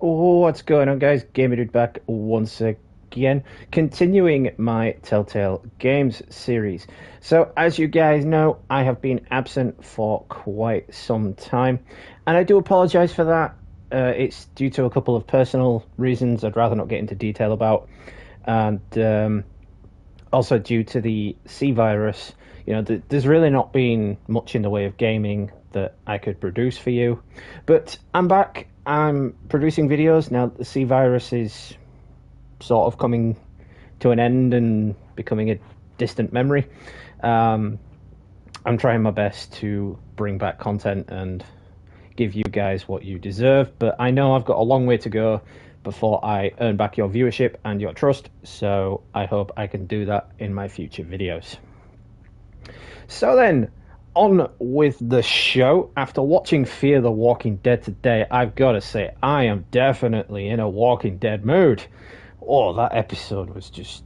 Oh, what's going on, guys? Gamer Dude back once again, continuing my Telltale Games series. So, as you guys know, I have been absent for quite some time, and I do apologize for that. It's due to a couple of personal reasons I'd rather not get into detail about, and also due to the C virus. There's really not been much in the way of gaming that I could produce for you, but I'm back. I'm producing videos now that the C virus is sort of coming to an end and becoming a distant memory. I'm trying my best to bring back content and give you guys what you deserve, but I know I've got a long way to go before I earn back your viewership and your trust, so I hope I can do that in my future videos. So then, on with the show. After watching Fear the Walking Dead today, I've got to say, I am definitely in a Walking Dead mood. Oh, that episode was just,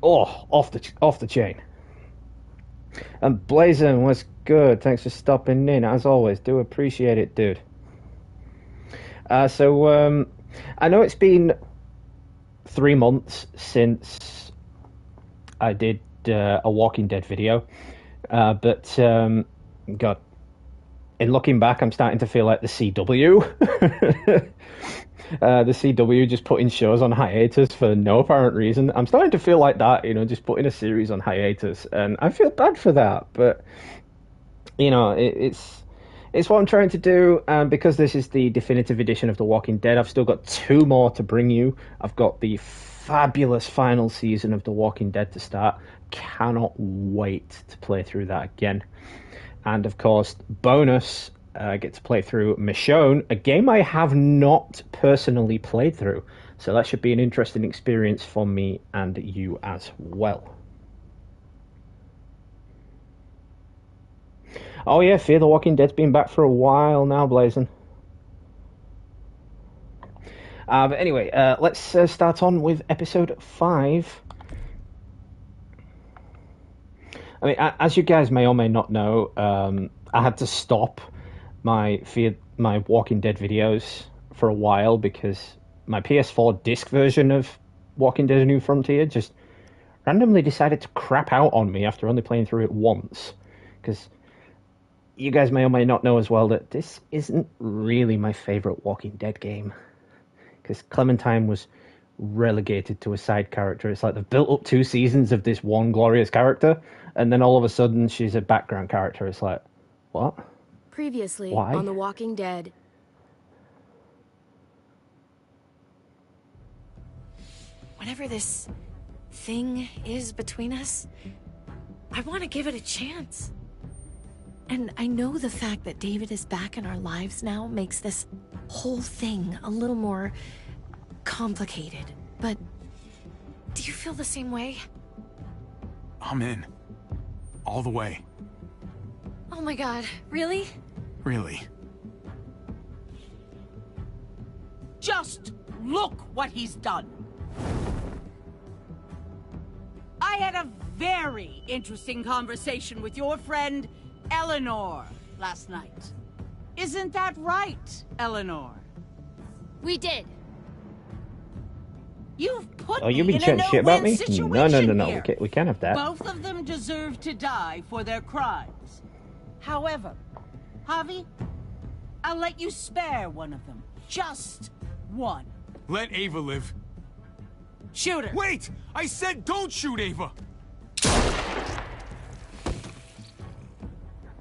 off the chain. And Blazon was good. Thanks for stopping in. As always, do appreciate it, dude. So I know it's been 3 months since I did a Walking Dead video. But God, in looking back, I'm starting to feel like the CW. The CW just putting shows on hiatus for no apparent reason. I'm starting to feel like that, just putting a series on hiatus, and I feel bad for that. But it's what I'm trying to do, and because this is the definitive edition of The Walking Dead, I've still got 2 more to bring you. I've got the fabulous final season of The Walking Dead to start. Cannot wait to play through that again. And of course, bonus, I get to play through Michonne, a game I have not personally played through. So that should be an interesting experience for me and you as well. Oh yeah, Fear the Walking Dead's been back for a while now, Blazon. But anyway, let's start on with episode 5. I mean, as you guys may or may not know, I had to stop my Walking Dead videos for a while because my PS4 disc version of Walking Dead: A New Frontier just randomly decided to crap out on me after only playing through it once. Because you guys may or may not know as well that this isn't really my favorite Walking Dead game. Because Clementine was relegated to a side character. It's like they've built up 2 seasons of this one glorious character, and then all of a sudden she's a background character. It's like, what? Previously Why? on The Walking Dead. Whatever this thing is between us, I want to give it a chance. And I know the fact that David is back in our lives now makes this whole thing a little more complicated. But do you feel the same way? I'm in. All the way. Oh my God, really? Really. Just look what he's done. I had a very interesting conversation with your friend Eleanor last night. Isn't that right, Eleanor? We did. You've put Oh, you me been in a chatting shit about no-win me? situation No. here. We can't have that. Both of them deserve to die for their crimes. However, Javi, I'll let you spare one of them. Just one. Let Ava live. Shoot her. Wait! I said don't shoot Ava!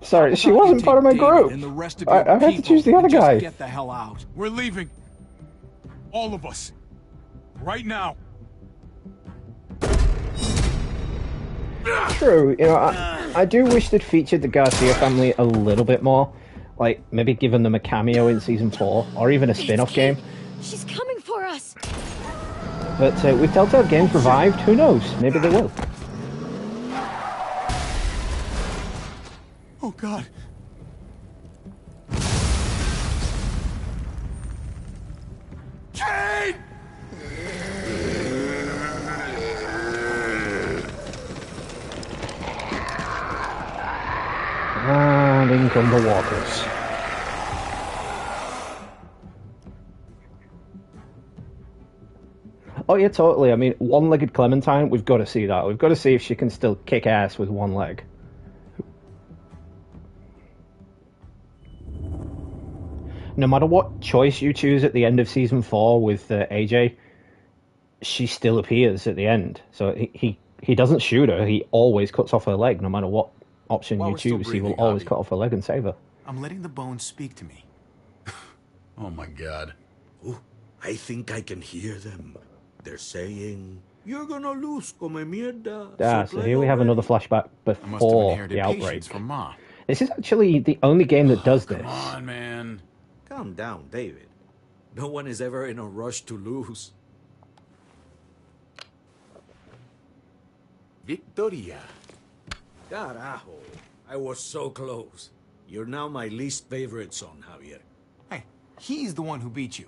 Sorry, she wasn't part of my group. And the rest of I your had to choose the people other and just guy. Get the hell out. We're leaving. All of us. Right now. True, I do wish they'd featured the Garcia family a little bit more. Like, maybe given them a cameo in Season 4, or even a spin-off game. She's coming for us. But with Telltale Games revived, who knows? Maybe they will. Oh, God. Jane! And in come the walkers. Oh yeah, totally. I mean, one-legged Clementine, we've got to see that. We've got to see if she can still kick ass with one leg. No matter what choice you choose at the end of season 4 with AJ, she still appears at the end. So he doesn't shoot her. He always cuts off her leg, no matter what option While you we're still choose. He will breathing, always Javi. cut off her leg and save her. I'm letting the bones speak to me. Oh my god. Ooh, I think I can hear them. They're saying, "You're gonna lose, come mierda." So here we have another flashback I must have before inherited the outbreak. patience from Ma. This is actually the only game that does this. Come on, man. Calm down, David. No one is ever in a rush to lose. Victoria. Carajo, I was so close. You're now my least favorite son, Javier. Hey, he's the one who beat you.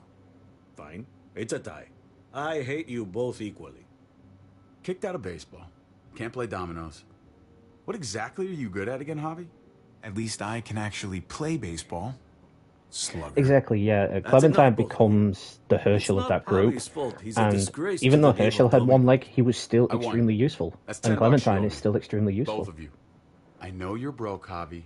Fine, it's a tie. I hate you both equally. Kicked out of baseball. Can't play dominoes. What exactly are you good at again, Javi? At least I can actually play baseball. Slugger. Exactly, yeah. Clementine enough, both. becomes the Herschel It's of not that group. Javi's fault. He's a And disgrace even to though the game Herschel of had dominoes. one leg, he was still I won. extremely useful. That's And $10 Clementine you is owe still extremely me. useful. Both of you. I know you're broke, Javi.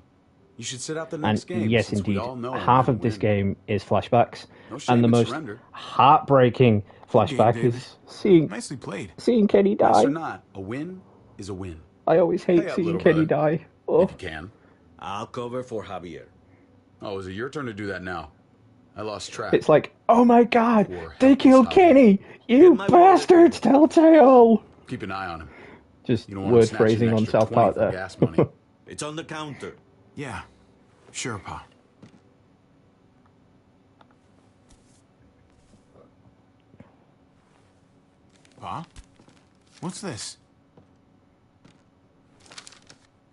You should sit out the And next game. yes, since indeed, we all know I'm half gonna of this win. game is flashbacks. No shame And the in most surrender. heartbreaking flashback David. is seeing Nicely played. Kenny Nice die. or not, a win is a win. I always hate Pay up, seeing little Kenny brother. die. Oh. If you can. I'll cover for Javier. Oh, is it your turn to do that now? I lost track. It's like, oh my god, Poor they helpless killed Javi. Kenny! You Get my bastards, Telltale! Keep an eye on him. Just You don't want word to snatch phrasing an on extra South 20 Park for there. gas money. It's on the counter. Yeah, sure, Pa. Pa? What's this?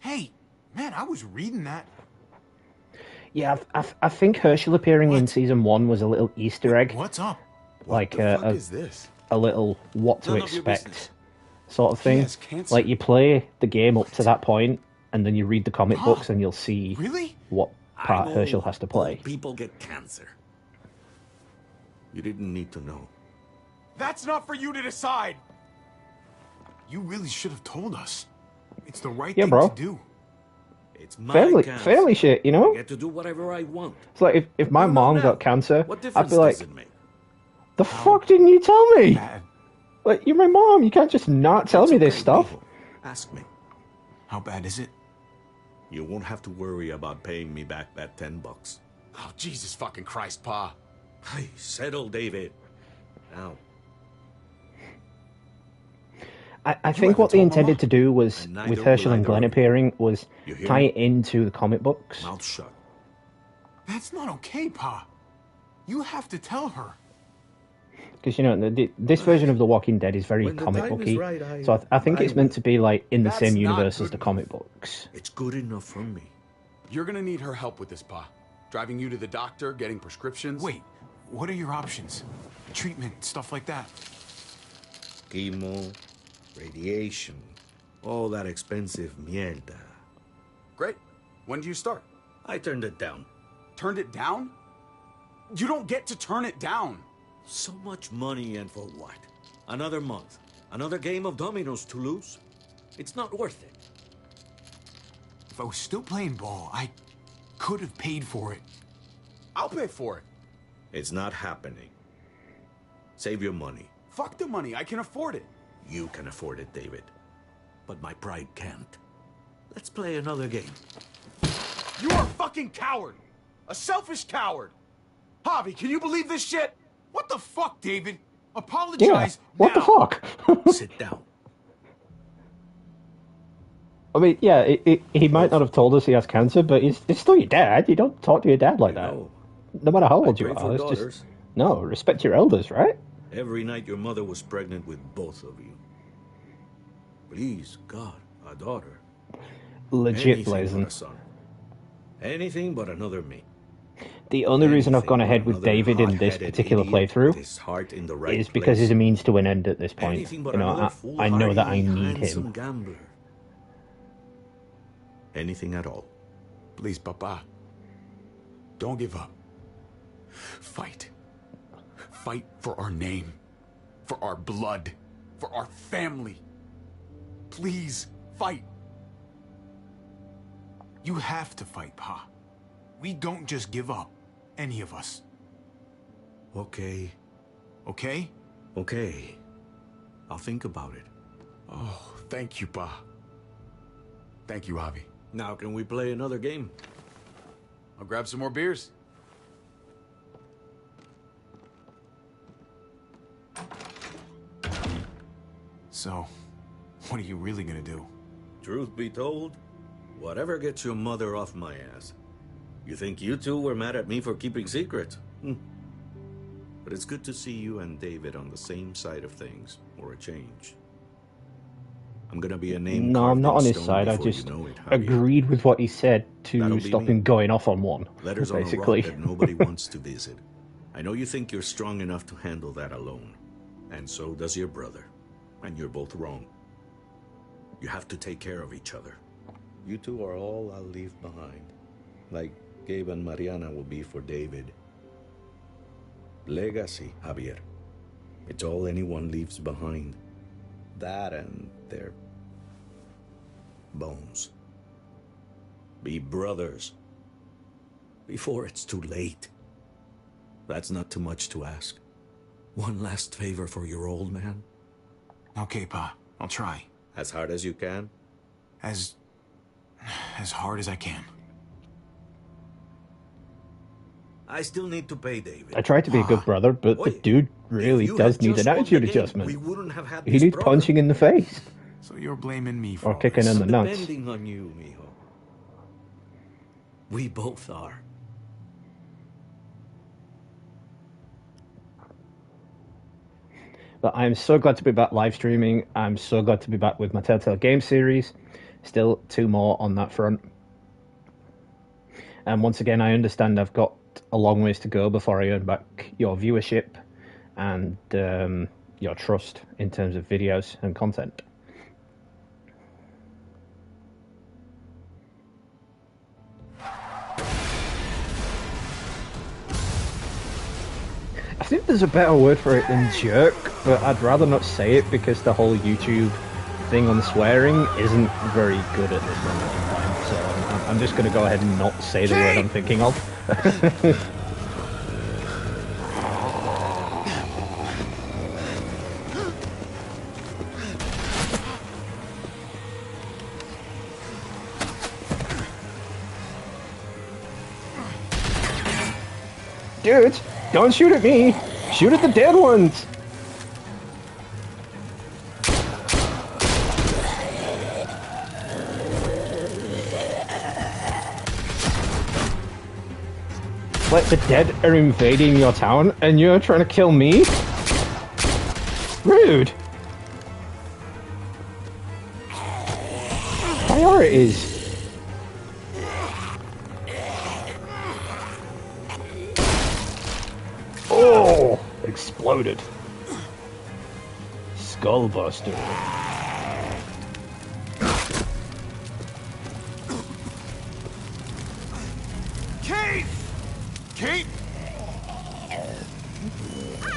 Hey, man, I was reading that. Yeah, I think Herschel appearing in What? season 1 was a little Easter egg. What's up? Like the fuck a is this? little what to None of your expect business. sort of thing. has cancer. Like you play the game up to that point, and then you read the comic Huh? books, and you'll see Really? what part I know Herschel has to play. old people get cancer. You didn't need to know. That's not for you to decide. You really should have told us. It's the right Yeah, thing bro. to do. It's my Family, cancer. family shit, you know? I get to do whatever I want. It's like if my You know mom now. got cancer, What I'd difference be like, does it make? the fuck didn't you tell me? Bad. Like, you're my mom, you can't just not tell It's me this okay, stuff. people. Ask me. How bad is it? You won't have to worry about paying me back that $10. Oh, Jesus fucking Christ, Pa. Hey, settle, David. Now, I think what they told intended Mama? to do was, And neither with Herschel will and Glenn either. appearing, was You hear tie me? it into the comic books. mouth shut. That's not okay, Pa. You have to tell her. Because, you know, this version of The Walking Dead is very When the comic time is booky. right, So I think I it's meant will. to be, like, in the That's same not universe as good the comic books. It's good enough for me. You're gonna need her help with this, Pa. Driving you to the doctor, getting prescriptions. Wait, what are your options? Treatment, stuff like that. Chemo, radiation, all that expensive mierda. Great. When do you start? I turned it down. Turned it down? You don't get to turn it down. So much money, and for what? Another month. Another game of dominoes to lose? It's not worth it. If I was still playing ball, I could have paid for it. I'll pay for it. It's not happening. Save your money. Fuck the money. I can afford it. You can afford it, David. But my pride can't. Let's play another game. You are a fucking coward. A selfish coward. Javi, can you believe this shit? What the fuck, David? Yeah, Apologize what the now. fuck? Sit down. I mean, yeah, he might not have told us he has cancer, but it's still your dad. You don't talk to your dad like that. No. No matter how old you pray are. for It's daughters. just, no, respect your elders, right? Every night your mother was pregnant with both of you. Please, God, a daughter. Legit Anything blazing. but a son. Anything but another me. The only reason I've Anything gone but ahead with another David in this hot-headed particular idiot with playthrough his heart in the right is because place. he's a means to an end at this point. Anything but You know, another I know that I foolhardy, need handsome him. gambler. Anything at all. Please, Papa. Don't give up. Fight. Fight for our name. For our blood. For our family. Please, fight. You have to fight, Pa. We don't just give up. Any of us. Okay. Okay? Okay. I'll think about it. Oh, thank you, Pa. Thank you, Javi. Now can we play another game? I'll grab some more beers. So, what are you really gonna do? Truth be told, whatever gets your mother off my ass. You think you two were mad at me for keeping secrets? But it's good to see you and David on the same side of things, or a change. I'm gonna be a name. No, I'm carved not in on his stone side. I before you just know it, Javier. agreed with what he said to That'll be stop me. him going off on one, Letters on a basically. rock that nobody wants to visit. I know you think you're strong enough to handle that alone. And so does your brother. And you're both wrong. You have to take care of each other. You two are all I'll leave behind. Like Gabe and Mariana will be for David. Legacy, Javier. It's all anyone leaves behind. That and their bones. Be brothers. Before it's too late. That's not too much to ask. One last favor for your old man. Okay, Pa. I'll try. As hard as you can. As hard as I can. I still need to pay David. I tried to be a good brother, but the Wait, dude if really you does had need just an won the attitude game, adjustment. we wouldn't have had He this needs problem. punching in the face So you're blaming me for or all kicking this. in the nuts. Depending on you, mijo. We both are. But I'm so glad to be back live streaming. I'm so glad to be back with my Telltale game series. Still 2 more on that front. And once again, I understand I've got a long ways to go before I earn back your viewership and your trust in terms of videos and content. I think there's a better word for it than jerk, but I'd rather not say it because the whole YouTube thing on swearing isn't very good at this moment in time. So I'm just going to go ahead and not say the word I'm thinking of. Dude, don't shoot at me! Shoot at the dead ones! Like the dead are invading your town and you're trying to kill me? Rude! Priorities! Oh! Exploded. Skullbuster. Kate! Kate!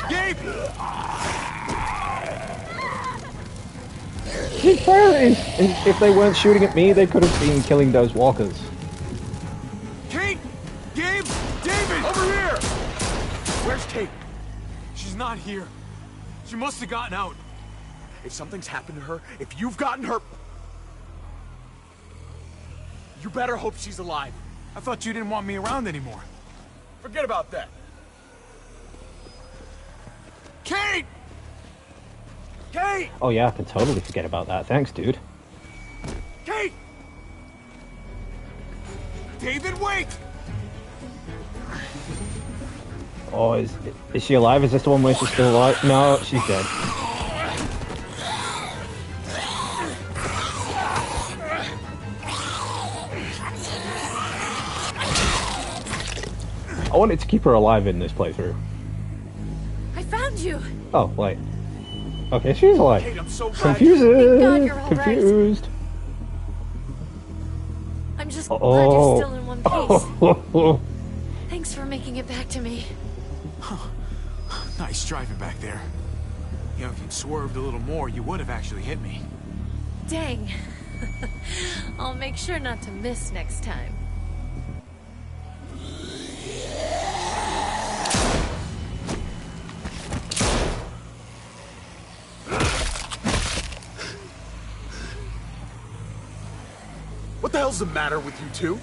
Gabe! Keep priorities! And if they weren't shooting at me, they could have been killing those walkers. Kate! Gabe! David! Over here! Where's Kate? She's not here. She must have gotten out. If something's happened to her, if you've gotten her... You better hope she's alive. I thought you didn't want me around anymore. Forget about that. Kate! Kate! Oh yeah, I can totally forget about that. Thanks, dude. Kate! David, wait! Oh, is she alive? Is this the one where she's still alive? No, she's dead. I wanted to keep her alive in this playthrough. I found you. Oh, wait. Okay, she's alive. Kate, I'm so glad Confused. Thank God you're all right. Confused. I'm just glad you're still in one piece. Oh. Thanks for making it back to me. Nice driving back there. You know, if you'd swerved a little more, you would have actually hit me. Dang. I'll make sure not to miss next time. What the hell's the matter with you two?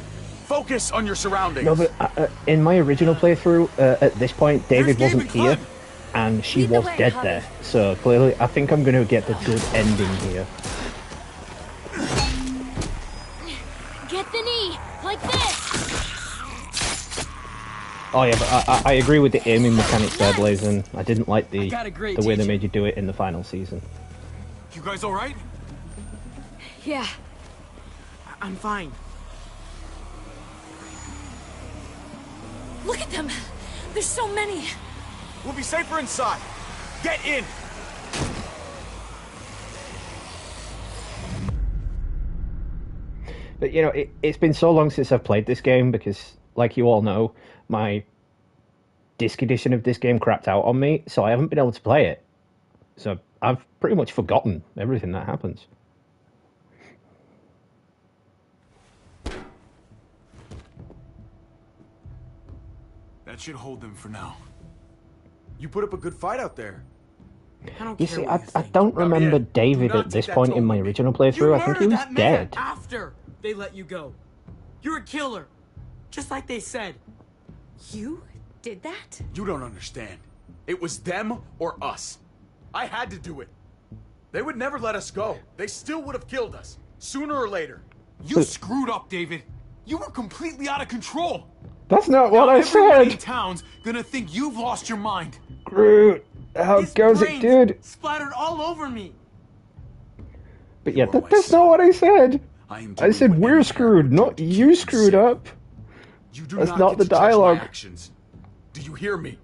Focus on your surroundings. No, but in my original playthrough, at this point, David There's wasn't Gabe and here, Clem. and she Lead the was way, dead Javi. there. So clearly, I think I'm going to get the good ending here. Get the knee, like this. Oh yeah, but I agree with the aiming mechanics there, Blazin. I didn't like the got a great way they teacher. made you do it in the final season. You guys all right? Yeah. I'm fine. Look at them! There's so many! We'll be safer inside. Get in. But you know, it's been so long since I've played this game because, like you all know, my disc edition of this game crapped out on me, so I haven't been able to play it. So I've pretty much forgotten everything that happens. That should hold them for now. You put up a good fight out there. I don't You care see, what you I think. don't remember Do David not at this take that point in tone my with me. original You playthrough. I think he murdered was that man dead. after they let you go. You're a killer, just like they said. You did that? You don't understand. It was them or us. I had to do it. They would never let us go. They still would have killed us, sooner or later. You screwed up, David. You were completely out of control. That's not what I Everybody in said. town's gonna think you've lost your mind. Groot, how His goes it, brains dude? splattered all over me. But yeah, You are my that's son. not what I said. I am I doing said what we're any screwed, parent not would do to you keep screwed safe. up. You do That's not not get the to judge dialogue. my actions. Do you hear me?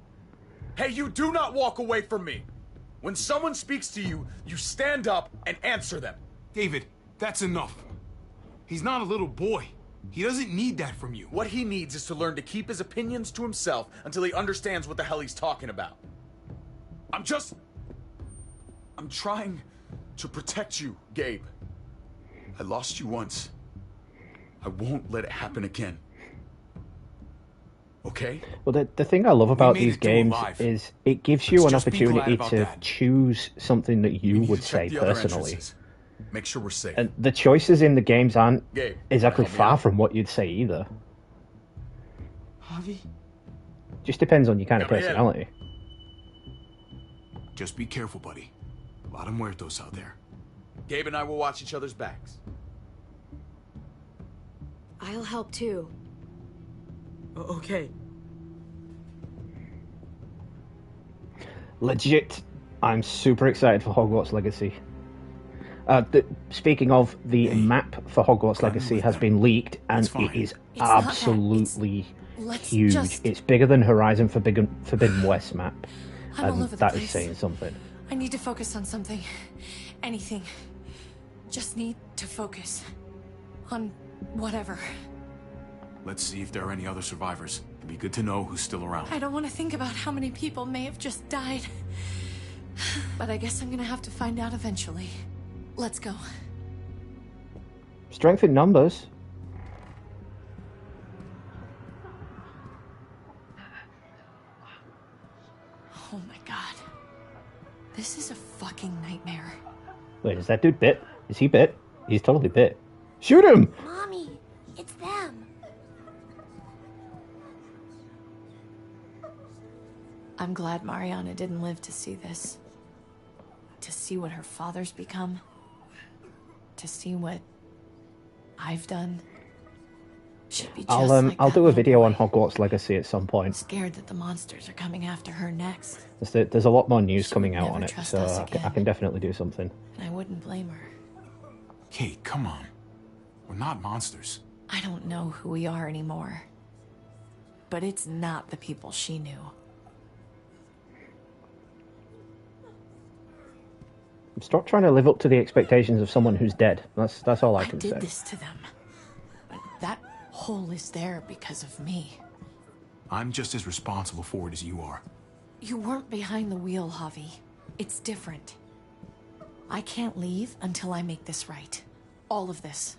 Hey, you do not walk away from me. When someone speaks to you, you stand up and answer them. David, that's enough. He's not a little boy. He doesn't need that from you. What he needs is to learn to keep his opinions to himself until he understands what the hell he's talking about. I'm trying to protect you, Gabe. I lost you once. I won't let it happen again. Okay? Well, the thing I love about made these it through games alive. is it gives you Let's an just be glad opportunity about to that. choose something that you We need would to check say the other personally. entrances. Make sure we're safe. And the choices in the games aren't Gabe, exactly help me far out. from what you'd say either. Javi? Just depends on your kind of Come in. personality. Just be careful, buddy. A lot of muertos out there. Gabe and I will watch each other's backs. I'll help too. Okay. Legit, I'm super excited for Hogwarts Legacy. Speaking of, the map for Hogwarts Legacy has been leaked, and That's fine. it is It's not that, absolutely Let's huge. just... It's bigger than Horizon Forbidden West map, I'm all and over the that is place. saying something. I need to focus on something. Anything. Just need to focus. On whatever. Let's see if there are any other survivors. It'd be good to know who's still around. I don't want to think about how many people may have just died. But I guess I'm gonna have to find out eventually. Let's go. Strength in numbers. Oh my god. This is a fucking nightmare. Wait, is that dude bit? Is he bit? He's totally bit. Shoot him! Mommy, it's them. I'm glad Mariana didn't live to see this. To see what her father's become. To see what I've done. She'd be just like I'll that do a little video on boy. Hogwarts Legacy at some point. Scared that the monsters are coming after her next. There's a lot more news She coming would out never on it, trust so us I again. can definitely do something. And I wouldn't blame her. Kate, come on. We're not monsters. I don't know who we are anymore. But it's not the people she knew. Stop trying to live up to the expectations of someone who's dead. That's all I I can did say. this to them. But that hole is there because of me. I'm just as responsible for it as you are. You weren't behind the wheel, Javi. It's different. I can't leave until I make this right. All of this.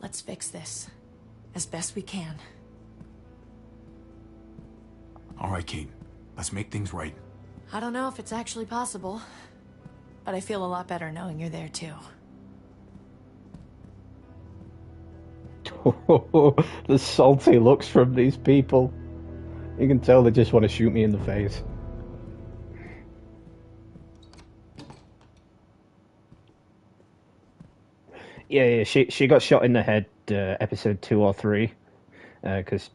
Let's fix this. As best we can. All right, Kate. Let's make things right. I don't know if it's actually possible. But I feel a lot better knowing you're there too. The salty looks from these people. You can tell they just want to shoot me in the face. Yeah, she got shot in the head, episode 2 or 3, because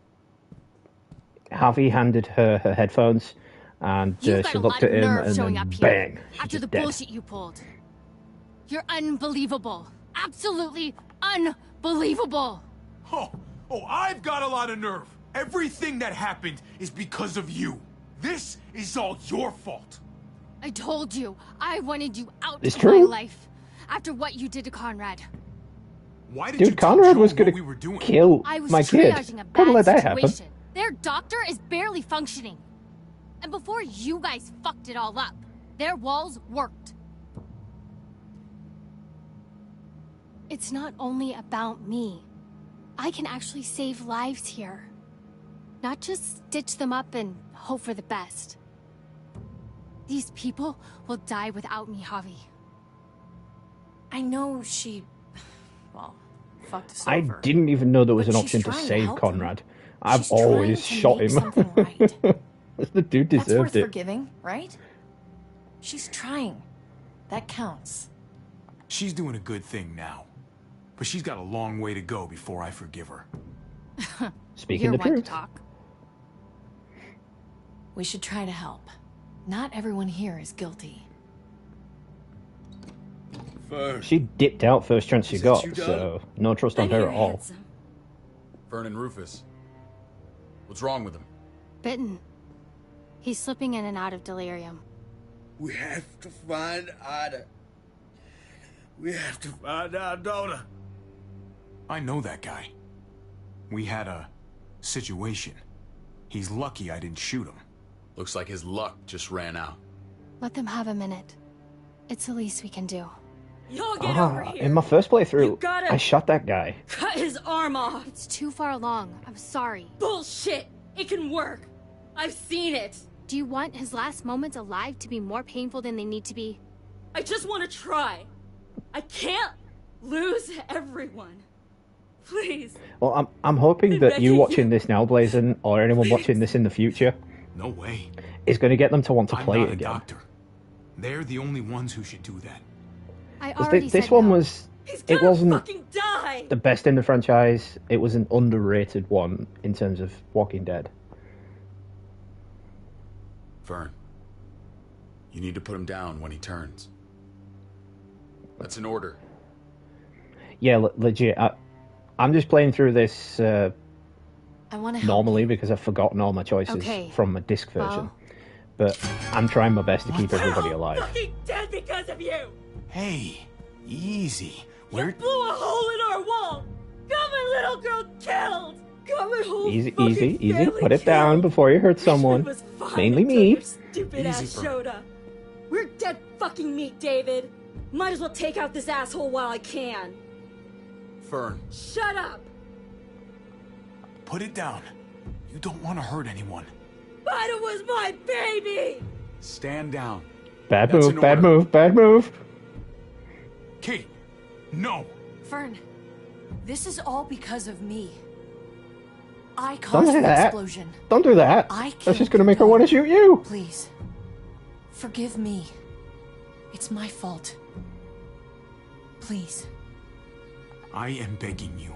Harvey handed her headphones, and she looked at him, and then bang, she's after the dead. bullshit you pulled. You're unbelievable. Absolutely unbelievable. Oh, I've got a lot of nerve. Everything that happened is because of you. This is all your fault. I told you, I wanted you out It's of true. my life after what you did to Conrad. Why did you Dude, tell Conrad Joel was what gonna we were doing? kill I was my kid. triaging a Couldn't bad let that happen. situation. Their doctor is barely functioning. And before you guys fucked it all up, their walls worked. It's not only about me. I can actually save lives here. Not just stitch them up and hope for the best. These people will die without me, Javi. I know she... well, fucked us I over. didn't even know there was But an she's option to trying to save help him. Conrad. I've She's trying always to shot make him. something right. The dude That's deserved worth it. forgiving, right? She's trying. That counts. She's doing a good thing now. But she's got a long way to go before I forgive her. Speaking You're the one to truth. talk. We should try to help. Not everyone here is guilty. Fern. She dipped out first chance she Is it got, you, Doug? so no trust on her at all. Fern and Rufus. What's wrong with him? Bitten. He's slipping in and out of delirium. We have to find Ida. We have to find our daughter. I know that guy. We had a situation. He's lucky I didn't shoot him. Looks like his luck just ran out. Let them have a minute. It's the least we can do. Y'all get over here. In my first playthrough, You gotta- I shot that guy. Cut his arm off. It's too far along. I'm sorry. Bullshit. It can work. I've seen it. Do you want his last moments alive to be more painful than they need to be? I just want to try. I can't lose everyone. Please. Well, I'm hoping that you watching this now, Blazin, or anyone watching this in the future, No way. is going to get them to want to I'm play not it a again. doctor. They're the only ones who should do that. I 'Cause already this said one no. was... He's It gonna wasn't fucking die. the best in the franchise. It was an underrated one in terms of Walking Dead. Fern. You need to put him down when he turns. That's an order. Yeah, legit. I'm just playing through this I want to help. normally because I've forgotten all my choices Okay. from my disc version. Well- But I'm trying my best to keep everybody alive. Fucking dead because of you. Hey, easy. You blew a hole in our wall. Got my little girl killed. Got my whole Easy, fucking easy, easy. family Put it down killed. before you hurt someone. It was fine Mainly until me. your stupid ass Easy, Fern. showed up. We're dead fucking meat, David. Might as well take out this asshole while I can. Fern. Shut up. Put it down. You don't want to hurt anyone. But it was my baby. Stand down. Bad That's move, an bad order. move, bad move. Kate, no. Fern, this is all because of me. I Don't caused do the that. explosion. Don't do that. I That's killed just going to make her your want to shoot you. Please, forgive me. It's my fault. Please. I am begging you.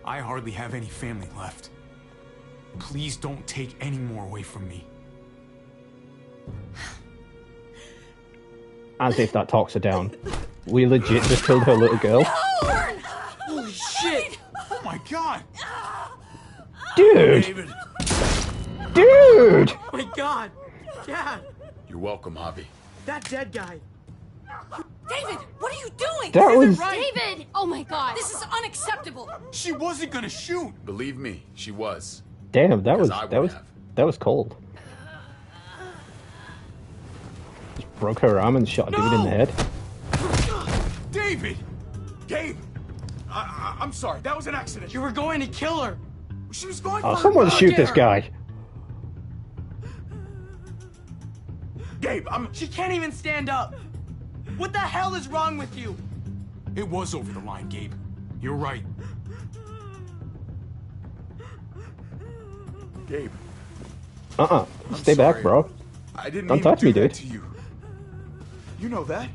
I hardly have any family left. Please don't take any more away from me. As if that talks her down. We legit just killed her little girl. Holy shit! Oh my god! Dude! David, Dude! Oh my god. Dad. You're welcome, Javi. That dead guy. David, what are you doing? That was... David! Oh my god. This is unacceptable. She wasn't gonna shoot! Believe me, she was. Damn, that was... Because I That would was... have. That was cold. broke her arm and shot a dude in the head. David! Gabe! I'm sorry, that was an accident. You were going to kill her. She was going Oh, for someone her. shoot this guy. Gabe, She can't even stand up. What the hell is wrong with you? It was over the line, Gabe. You're right. Gabe. Stay sorry. back, bro. I didn't Don't mean to touch me, do that dude. to you. You know that.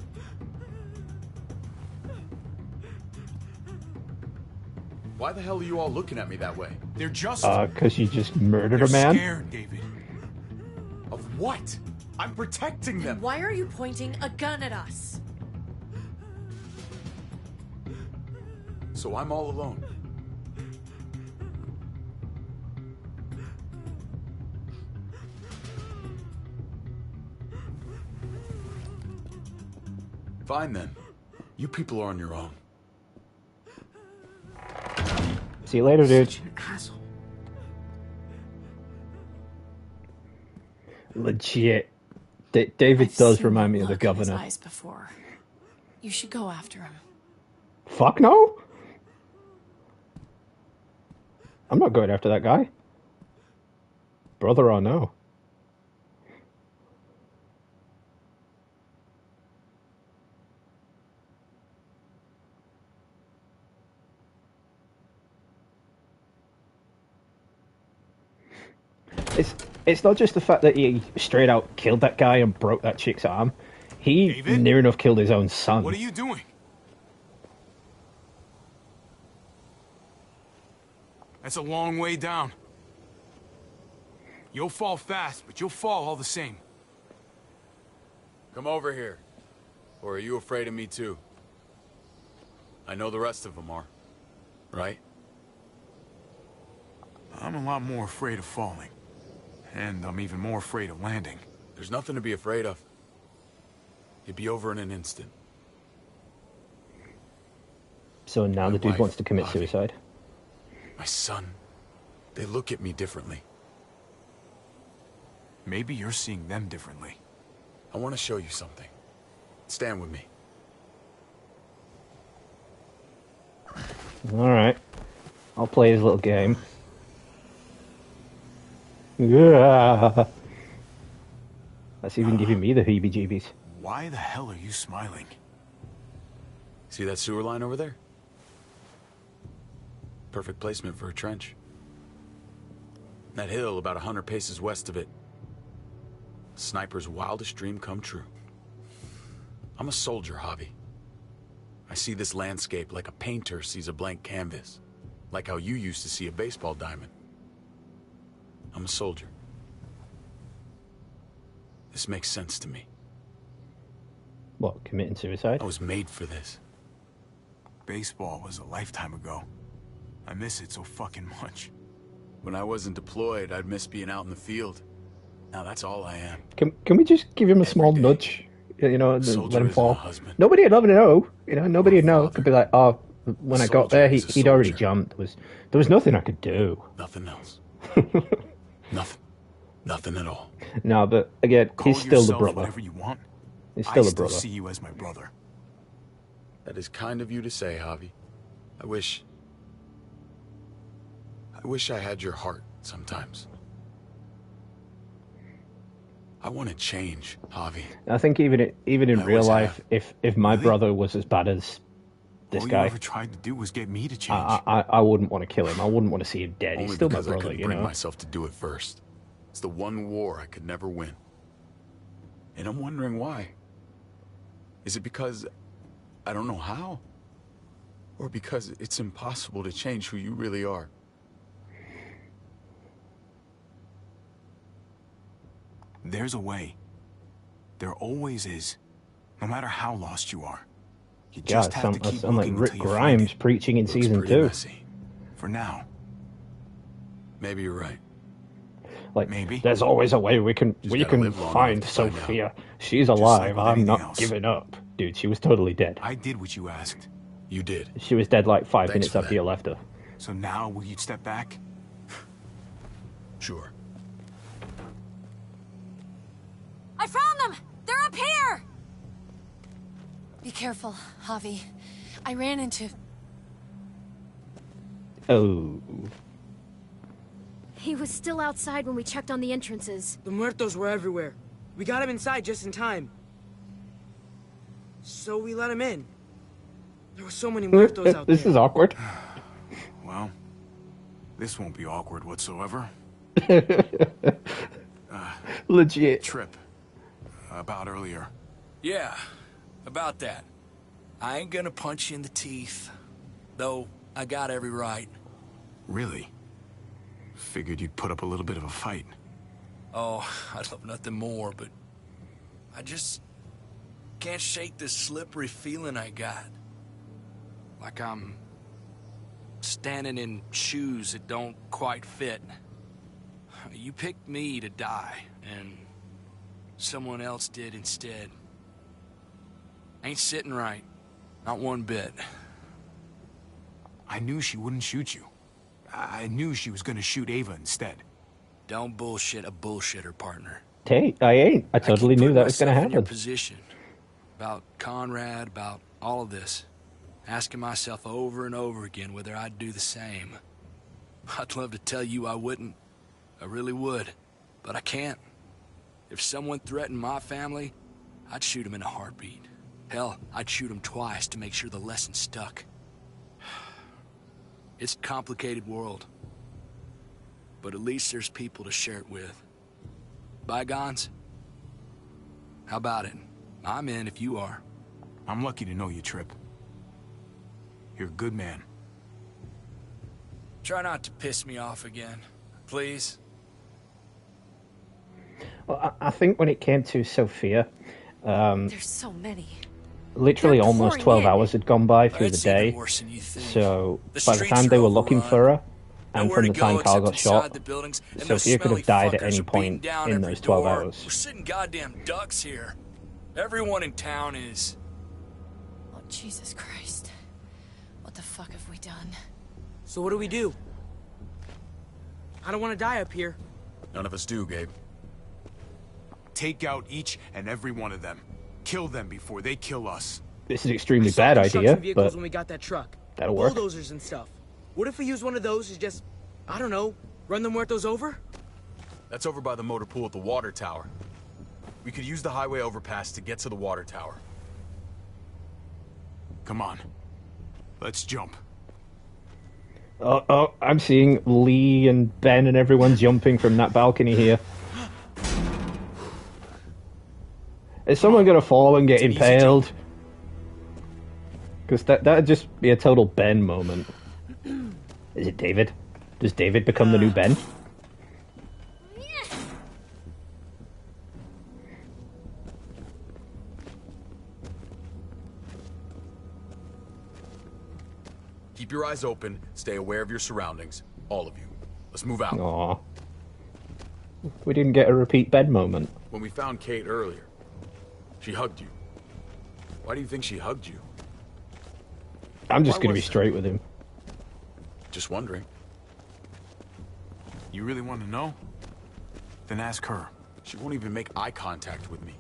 Why the hell are you all looking at me that way? They're just... Because you just murdered They're a man? scared, David. Of what? I'm protecting them. Why are you pointing a gun at us? So I'm all alone. Fine then. You people are on your own. See you later, dude. Such an asshole. Legit. David I've does seen remind me that of the look in his governor. eyes before. You should go after him. Fuck no! I'm not going after that guy. Brother or no. It's not just the fact that he straight out killed that guy and broke that chick's arm. He David? near enough killed his own son. What are you doing? That's a long way down. You'll fall fast, but you'll fall all the same. Come over here. Or are you afraid of me too? I know the rest of them are. Right? I'm a lot more afraid of falling. And I'm even more afraid of landing. There's nothing to be afraid of. You'd be over in an instant. So now My the dude wife, wants to commit Avi. suicide. My son. They look at me differently. Maybe you're seeing them differently. I want to show you something. Stand with me. Alright. I'll play his little game. Yeah. That's even giving me the heebie-jeebies. Why the hell are you smiling? See that sewer line over there? Perfect placement for a trench. That hill about 100 paces west of it. Sniper's wildest dream come true. I'm a soldier, Javi. I see this landscape like a painter sees a blank canvas. Like how you used to see a baseball diamond. I'm a soldier. This makes sense to me. What, committing suicide? I was made for this. Baseball was a lifetime ago. I miss it so fucking much. When I wasn't deployed, I'd miss being out in the field. Now that's all I am. Can we just give him a Every small day. nudge? You know, and Soldier let him isn't fall. a husband. Nobody would ever know. You know, nobody Or a would know. father. Could be like, oh, when I got Soldier there, is a he'd already soldier. jumped. There was nothing I could do. Nothing else. Nothing. Nothing at all. No, but again, Call he's still the yourself brother. whatever you want. He's still I a still brother. see you as my brother. That is kind of you to say, Javi. I wish I had your heart sometimes. I want to change, Javi. I think even in I real always life, if my Really? brother was as bad as this All you guy, ever tried to do was get me to change. I wouldn't want to kill him. I wouldn't want to see him dead. Only He's still my because I brother, couldn't you bring know. myself to do it first. It's the one war I could never win. And I'm wondering why. Is it because I don't know how? Or because it's impossible to change who you really are? There's a way. There always is. No matter how lost you are. You God, just have to I keep sound like looking Rick until you find Grimes it. preaching in Looks season pretty 2. messy. For now. Maybe you're right. Like, Maybe. there's always a way we can gotta live long find enough to find out. Sophia. She's like alive. with I'm anything not else. giving up. Dude, she was totally dead. I did what you asked. You did. She was dead like 5 Thanks minutes for after that. you left her. So now will you step back? Sure. I found them! They're up here! Be careful, Javi. I ran into... Oh. He was still outside when we checked on the entrances. The muertos were everywhere. We got him inside just in time. So we let him in. There were so many muertos out there. This is awkward. Well, this won't be awkward whatsoever. Legit. Trip. About earlier. Yeah, about that. I ain't gonna punch you in the teeth. Though, I got every right. Really? Figured you'd put up a little bit of a fight. Oh, I'd love nothing more, but... I just... can't shake this slippery feeling I got. Like I'm... standing in shoes that don't quite fit. You picked me to die, and... someone else did instead. Ain't sitting right. Not one bit. I knew she wouldn't shoot you. I knew she was gonna shoot Ava instead. Don't bullshit a bullshitter, partner. Hey, I ain't. I totally knew that was gonna In your happen. position. About Conrad, about all of this. Asking myself over and over again whether I'd do the same. I'd love to tell you I wouldn't. I really would. But I can't. If someone threatened my family, I'd shoot him in a heartbeat. Hell, I'd shoot him twice to make sure the lesson stuck. It's a complicated world. But at least there's people to share it with. Bygones? How about it? I'm in if you are. I'm lucky to know you, Trip. You're a good man. Try not to piss me off again, please. Well, I think when it came to Sophia, There's so many. literally They're almost pouring 12 in. hours had gone by through the It's even day. worse than you think. So The by the streets time they are were looking overrun. for her, and Nowhere from to the time go Carl except got inside shot, the buildings, and those Sophia could smelly have died at fuckers any are point beating down in every those 12 door. hours. We're sitting goddamn ducks here. Everyone in town is... Oh, Jesus Christ. What the fuck have we done? So what do we do? I don't want to die up here. None of us do, Gabe. Take out each and every one of them. Kill them before they kill us. This is an extremely I saw bad construction idea, vehicles but when we got that truck. that'll work. Bulldozers and stuff. What if we use one of those to just, I don't know, run the muertos over? That's over by the motor pool at the water tower. We could use the highway overpass to get to the water tower. Come on. Let's jump. Oh, I'm seeing Lee and Ben and everyone jumping from that balcony here. Is someone going to fall and get impaled? Because that'd just be a total Ben moment. Is it David? Does David become the new Ben? Keep your eyes open, stay aware of your surroundings. All of you. Let's move out. Aw. We didn't get a repeat Ben moment. When we found Kate earlier, she hugged you. Why do you think she hugged you? I'm just Why going to be was that? straight with him. Just wondering. You really want to know? Then ask her. She won't even make eye contact with me.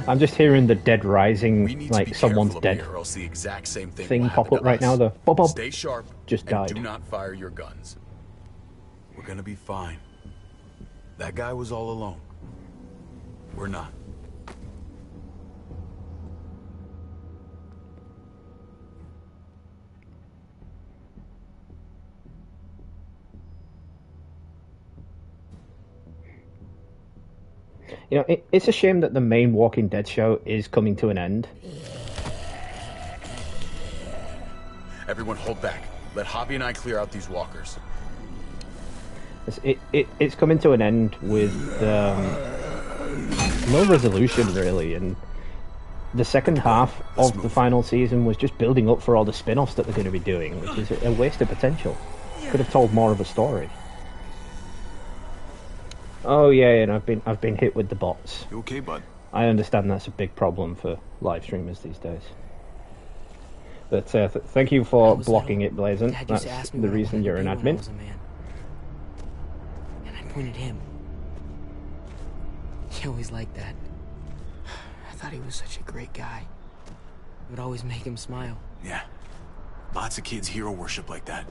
I'm just hearing the Dead We Rising, need to like be someone's careful dead up here, or else the exact same thing, thing will pop happen up to right us. now. The Bob Stay sharp. just and died. do not fire your guns. We're gonna be fine. That guy was all alone. We're not. You know, it's a shame that the main Walking Dead show is coming to an end. Everyone hold back. Let Javi and I clear out these walkers. It's coming to an end with no resolution, really, and the second half of the final season was just building up for all the spin-offs that they're going to be doing, which is a waste of potential. Could have told more of a story. Oh yeah, and I've been hit with the bots. You okay, bud? I understand that's a big problem for live streamers these days. But thank you for blocking it, Blazon. Dad used That's to ask me the what I reason wanted you're to an be when I admin. was a man. And I pointed him. He always liked that. I thought he was such a great guy. It would always make him smile. Yeah. Lots of kids hero worship like that.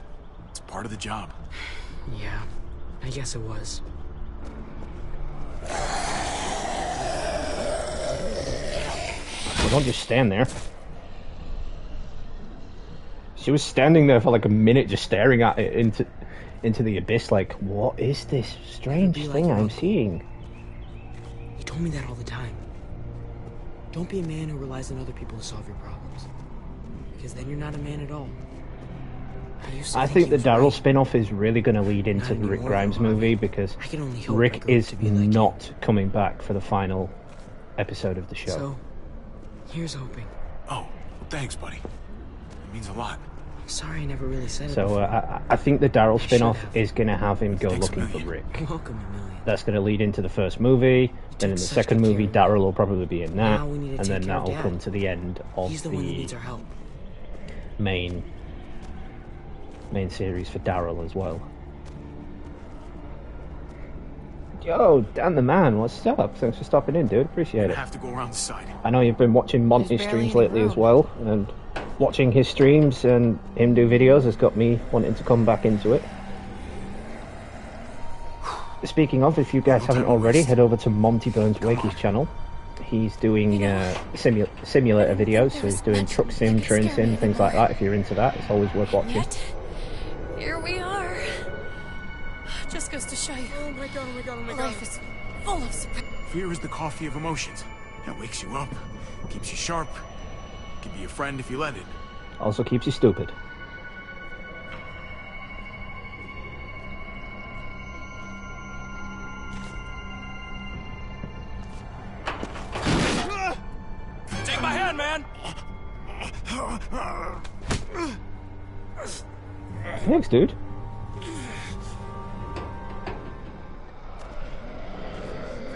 It's part of the job. Yeah, I guess it was. Well, don't just stand there. She was standing there for like a minute just staring at it into the abyss like, what is this strange thing I'm seeing? He told me that all the time. Don't be a man who relies on other people to solve your problems. Because then you're not a man at all. I think the Daryl spin-off is really going to lead into the Rick Grimes movie because Rick is not coming back for the final episode of the show. So, here's hoping. Oh, well, thanks, buddy. It means a lot. Sorry I never really said it So before. I think the Daryl spin-off is going to have him go looking for Rick. Welcome a million. That's going to lead into the first movie. Then in the second movie, Daryl will probably be in that, Now we need to and take then care of that'll Dad. come to the end of He's the one who needs our help. main series for Daryl as well. Yo, Dan the Man, what's up? Thanks for stopping in, dude. Appreciate I it. have to go around the side. I know you've been watching Monty streams lately as well, and watching his streams and him do videos has got me wanting to come back into it. Speaking of, if you guys haven't already, head over to Monty Burns Wakey's channel. He's doing simulator videos, so he's doing truck sim, train sim, things like that. If you're into that, it's always worth watching. Here we are. Just goes to show you. Oh my god, oh my god, oh my god. Life is full of surprises. Fear is the coffee of emotions. It wakes you up, keeps you sharp, can be a friend if you let it. Also keeps you stupid. Take my hand, man! Thanks, dude.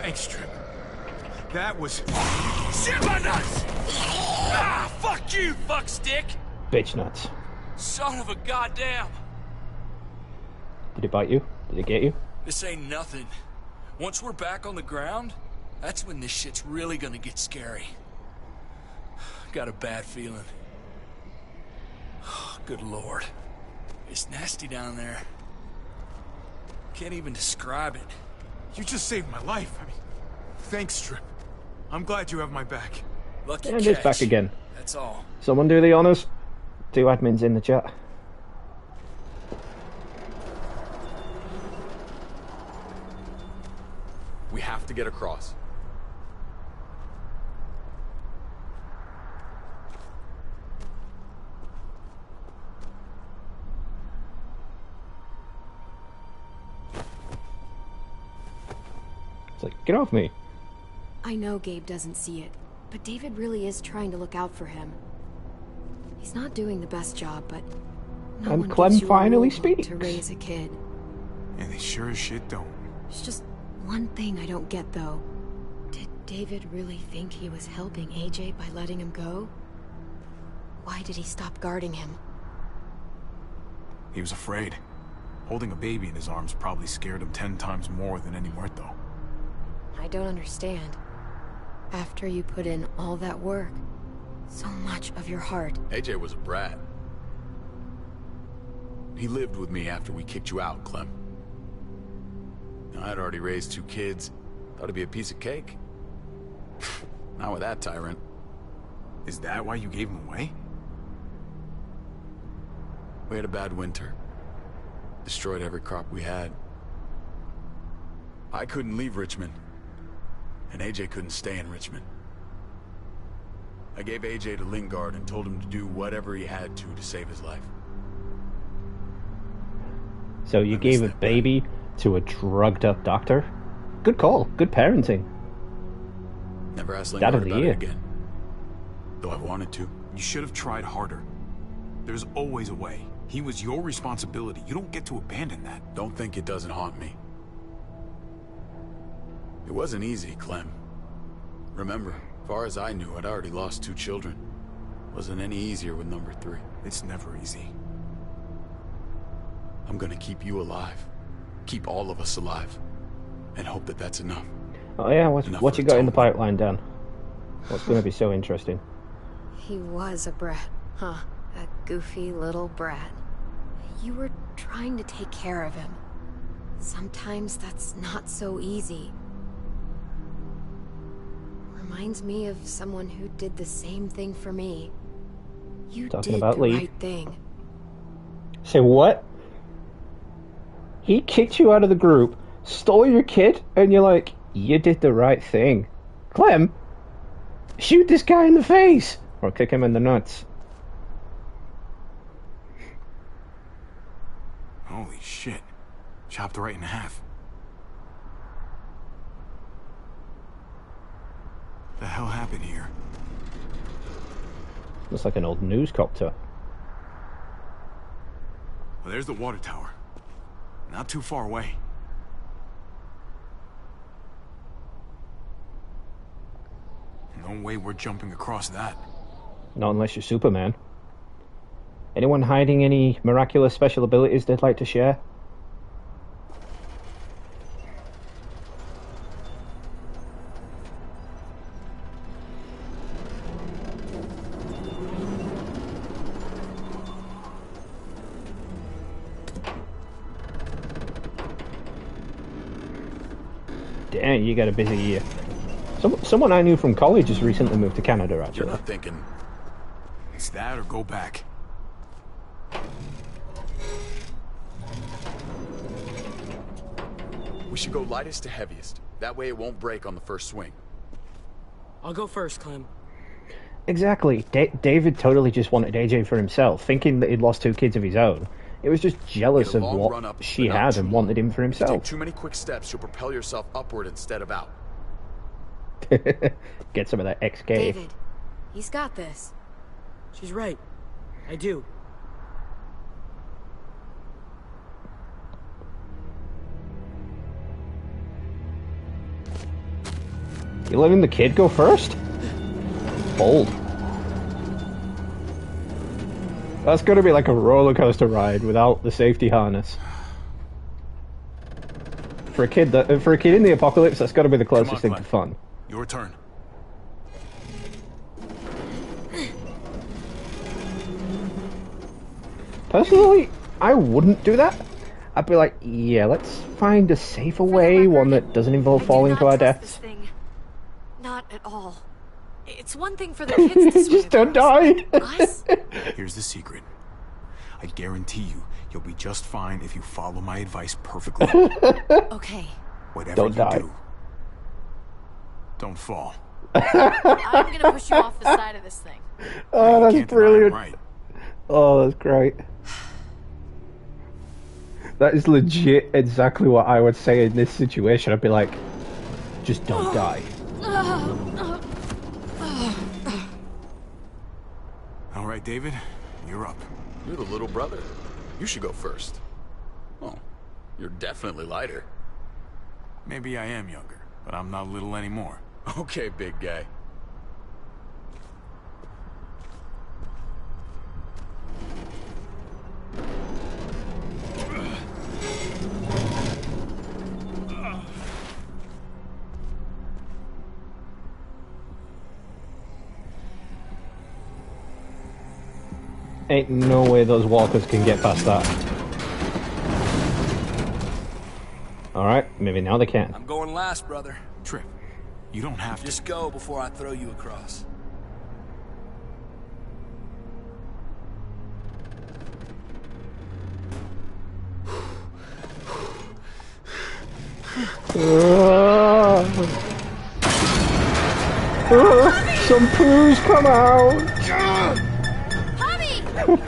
Thanks, Trip. That was... Shit my nuts! Ah, fuck you, fuckstick! Bitch nuts. Son of a goddamn! Did it bite you? Did it get you? This ain't nothing. Once we're back on the ground, that's when this shit's really gonna get scary. Got a bad feeling. Good lord. It's nasty down there. Can't even describe it. You just saved my life. I mean, thanks, Trip. I'm glad you have my back. Lucky And catch. it's back again. That's all. Someone do the honors. 2 admins in the chat. We have to get across. It's like, get off me. I know Gabe doesn't see it, but David really is trying to look out for him. He's not doing the best job, but no And one Clem gives you a finally rule book speaks. to raise a kid. And they sure as shit don't. There's just one thing I don't get, though. Did David really think he was helping AJ by letting him go? Why did he stop guarding him? He was afraid. Holding a baby in his arms probably scared him 10 times more than any muerto. I don't understand. After you put in all that work, so much of your heart. AJ was a brat. He lived with me after we kicked you out, Clem. Now, I'd already raised 2 kids. Thought it'd be a piece of cake. Not with that tyrant. Is that why you gave him away? We had a bad winter. Destroyed every crop we had. I couldn't leave Richmond. And AJ couldn't stay in Richmond. I gave AJ to Lingard and told him to do whatever he had to save his life. So you gave a baby to a drugged up doctor? Good call. Good parenting. Never asked Dad Lingard of the about year. it again. Though I wanted to. You should have tried harder. There's always a way. He was your responsibility. You don't get to abandon that. Don't think it doesn't haunt me. It wasn't easy, Clem. Remember, far as I knew, I'd already lost 2 children. Wasn't any easier with number 3. It's never easy. I'm gonna keep you alive. Keep all of us alive. And hope that that's enough. Oh yeah, what you got in the pipeline, Dan? What's going to be so interesting? He was a brat, huh? A goofy little brat. You were trying to take care of him. Sometimes that's not so easy. Reminds me of someone who did the same thing for me. You Talking did about the Lee. right thing. Say what? He kicked you out of the group, stole your kid, and you're like, you did the right thing. Clem, shoot this guy in the face! Or kick him in the nuts. Holy shit. Chopped right in half. The hell happened here? Looks like an old news copter. Well, there's the water tower. Not too far away. No way we're jumping across that. Not unless you're Superman. Anyone hiding any miraculous special abilities they'd like to share? Damn, you got a busy year. Someone I knew from college has recently moved to Canada, actually. You're not thinking... It's that or go back. We should go lightest to heaviest. That way it won't break on the first swing. I'll go first, Clem. Exactly. David totally just wanted AJ for himself, thinking that he'd lost 2 kids of his own. It was just jealous of what she had and wanted him for If you take himself. too many quick steps, you'll propel yourself upward instead of out. Get some of that XK. David, he's got this. She's right. I do. You letting the kid go first? Bold. That's gonna be like a roller coaster ride without the safety harness. For a kid in the apocalypse, that's gotta be the closest thing to fun. Your turn. Personally, I wouldn't do that. I'd be like, yeah, let's find a safer way, one that doesn't involve falling to our deaths. Thing. Not at all. It's one thing for the kids to swim Just don't die. Us? Here's the secret. I guarantee you'll be just fine if you follow my advice perfectly. Okay. Whatever Don't you die. do, don't fall. I'm gonna push you off the side of this thing. Oh, You that's can't deny I'm brilliant. right. Oh, that's great. That is legit exactly what I would say in this situation. I'd be like, just don't die. All right, David, you're up. You're the little brother. You should go first. Oh, you're definitely lighter. Maybe I am younger, but I'm not little anymore. Okay, big guy. Ain't no way those walkers can get past that. Alright, maybe now they can. I'm going last, brother. Trip, you don't have to. Just go before I throw you across. Some poos come out!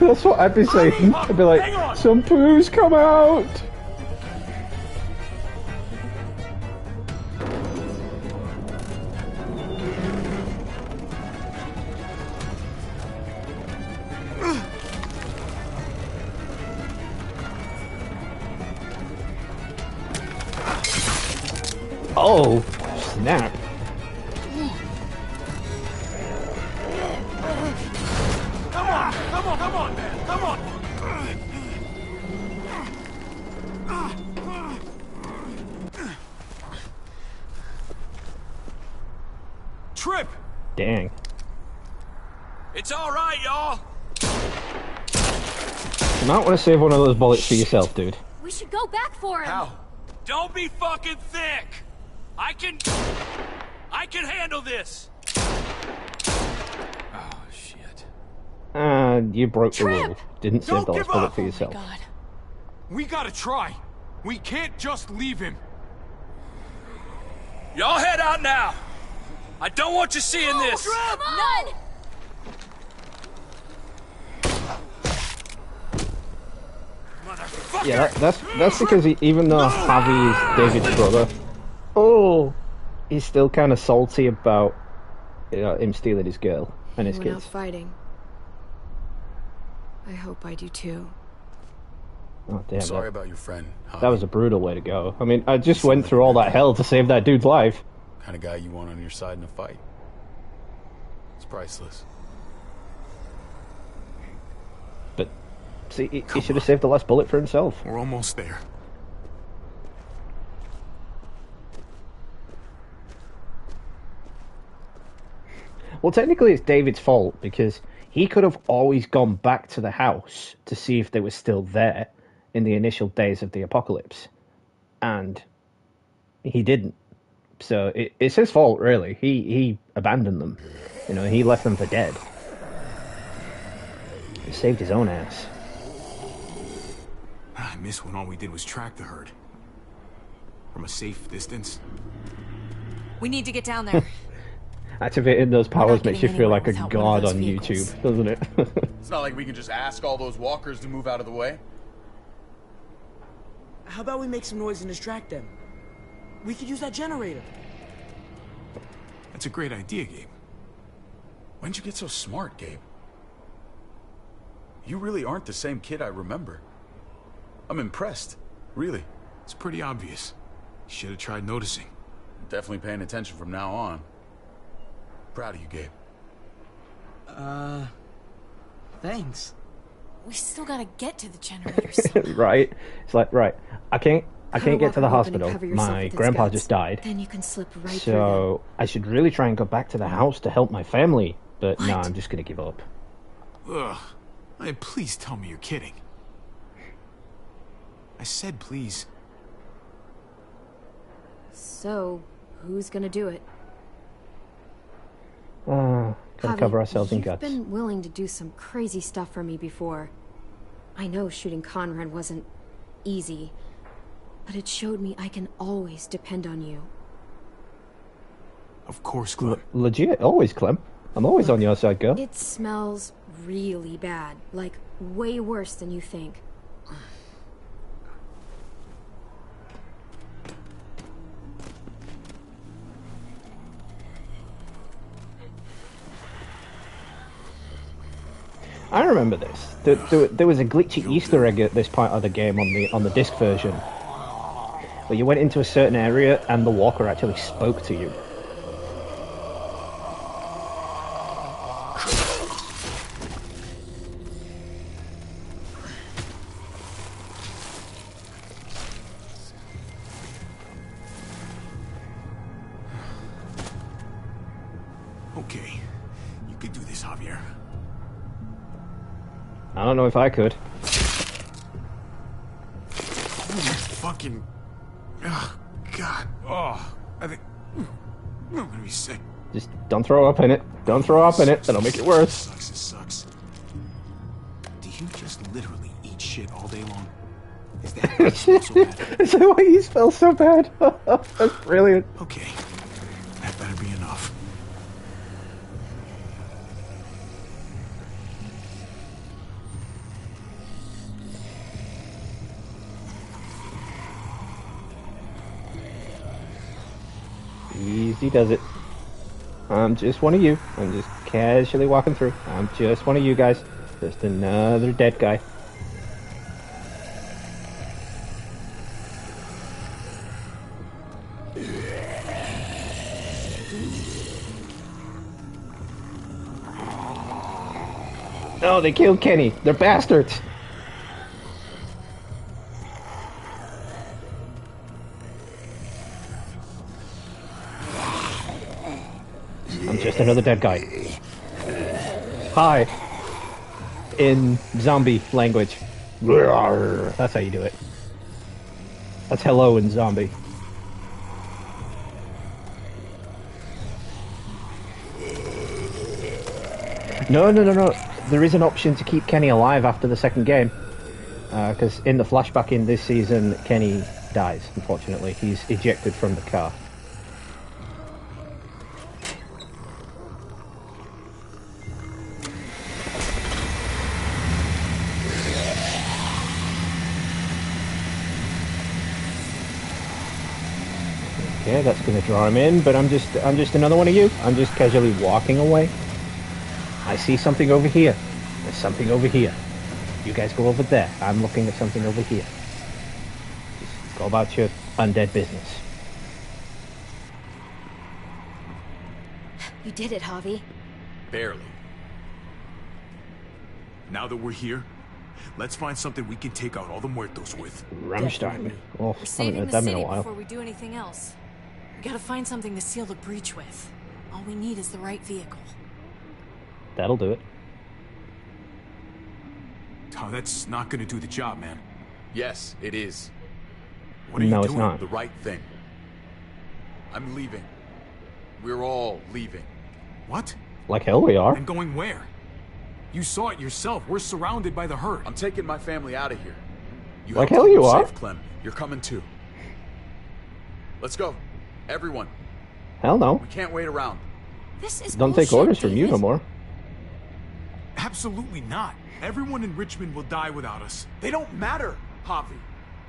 That's what I'd be saying. I'd be like, some poos come out! Oh, snap. Come on, man, come on! Trip! Dang. It's all right, y'all. You might want to save one of those bullets for yourself, dude. We should go back for him. How? Don't be fucking thick. I can handle this. Oh shit. You broke the rule. Didn't save Don't the last give bullet up. for yourself. Oh my God. We gotta try. We can't just leave him. Y'all head out now. I don't want you seeing this. Come on! Motherfucker. Yeah, that's because even though Javi is David's brother, he's still kind of salty about him stealing his girl and his He went kids. out fighting. I hope I do too. Oh damn! Sorry about your friend, Javi. That was a brutal way to go. I mean, I just went through all that hell to save that dude's life. Kind of guy you want on your side in a fight. It's priceless. But see, he should have saved the last bullet for himself. We're almost there. Well, technically, it's David's fault because he could have always gone back to the house to see if they were still there in the initial days of the apocalypse, and he didn't. So it's his fault, really. He abandoned them. You know, he left them for dead. He saved his own ass. I miss when all we did was track the herd. From a safe distance. We need to get down there. Activating those powers makes you feel like a getting anywhere without god one on of those vehicles. YouTube, doesn't it? It's not like we can just ask all those walkers to move out of the way. How about we make some noise and distract them? We could use that generator. That's a great idea, Gabe. When'd you get so smart, Gabe? You really aren't the same kid I remember. I'm impressed, really. It's pretty obvious. You should have tried noticing. I'm definitely paying attention from now on. Proud of you, Gabe. Thanks. We still gotta get to the generators. Right? It's like, right, I can't get to the hospital. Open and cover yourself My with its grandpa guts. just died. Then you can slip right through So I should really try and go back to the house to help my family. But no, I'm just gonna give up. Ugh. Hey, please tell me you're kidding. I said please. them. So, who's gonna do it? Gotta Javi, cover ourselves in you've guts. been willing to do some crazy stuff for me before. I know shooting Conrad wasn't easy, but it showed me I can always depend on you. Of course, Clem. Legit, always, Clem. I'm always on your side, girl. It smells really bad, like way worse than you think. I remember this. There was a glitchy Easter egg at this part of the game on the disc version, where you went into a certain area and the walker actually spoke to you. Okay. You could do this, Javier. I don't know if I could. Fucking... Oh, God. Oh, I think... I'm gonna be sick. Just don't throw up in it. Don't throw up in it. That'll make it worse. Sucks, it sucks. Do you just literally eat shit all day long? Is that why you smell so bad? Is that why you smell so bad? That's brilliant. Okay. That better be enough. Easy does it. I'm just one of you. I'm just casually walking through. I'm just one of you guys. Just another dead guy. No, they killed Kenny. They're bastards. I'm just another dead guy. Hi. In zombie language. That's how you do it. That's hello in zombie. No. There is an option to keep Kenny alive after the second game. Because in the flashback in this season, Kenny dies, unfortunately. He's ejected from the car. Okay, that's going to draw him in, but I'm just another one of you. I'm just casually walking away. I see something over here. There's something over here. You guys go over there. I'm looking at something over here. Just go about your undead business. You did it, Javi. Barely. Now that we're here, let's find something we can take out all the muertos with. Rammstein. Oh, I haven't Saving heard the them in city a while. before we do anything else. We gotta find something to seal the breach with. All we need is the right vehicle. That'll do it. Oh, that's not gonna do the job, man. Yes, it is. What are you No, doing? it's not. The right thing. I'm leaving. We're all leaving. What? Like hell we are. And going where? You saw it yourself. We're surrounded by the herd. I'm taking my family out of here. You Like helped hell keep you them are. safe, Clem. You're coming too. Let's go. Everyone. Hell no. We can't wait around. This is Don't take bullshit, orders from you no David. more. Absolutely not. Everyone in Richmond will die without us. They don't matter, Javi.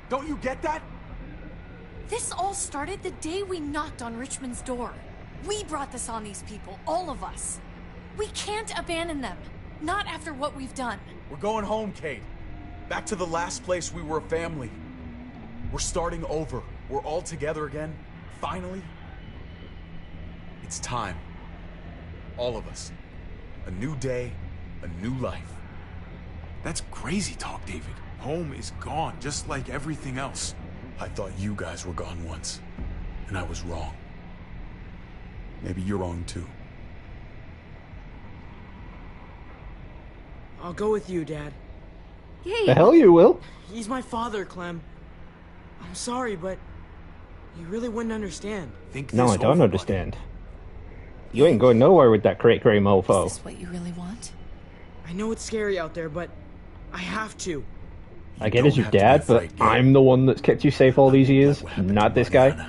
Don't you get that? This all started the day we knocked on Richmond's door. We brought this on these people, all of us. We can't abandon them. Not after what we've done. We're going home, Kate. Back to the last place we were a family. We're starting over. We're all together again. Finally. It's time. All of us. A new day, a new life. That's crazy talk, David. Home is gone, just like everything else. I thought you guys were gone once, and I was wrong. Maybe you're wrong too. I'll go with you, Dad. The hell you will. He's my father, Clem. I'm sorry, but you really wouldn't understand. No, I don't understand. You ain't going nowhere with that cray mofo. Is this what you really want? I know it's scary out there, but I have to. I get as your dad, but I'm the one that's kept you safe all these years, not this guy.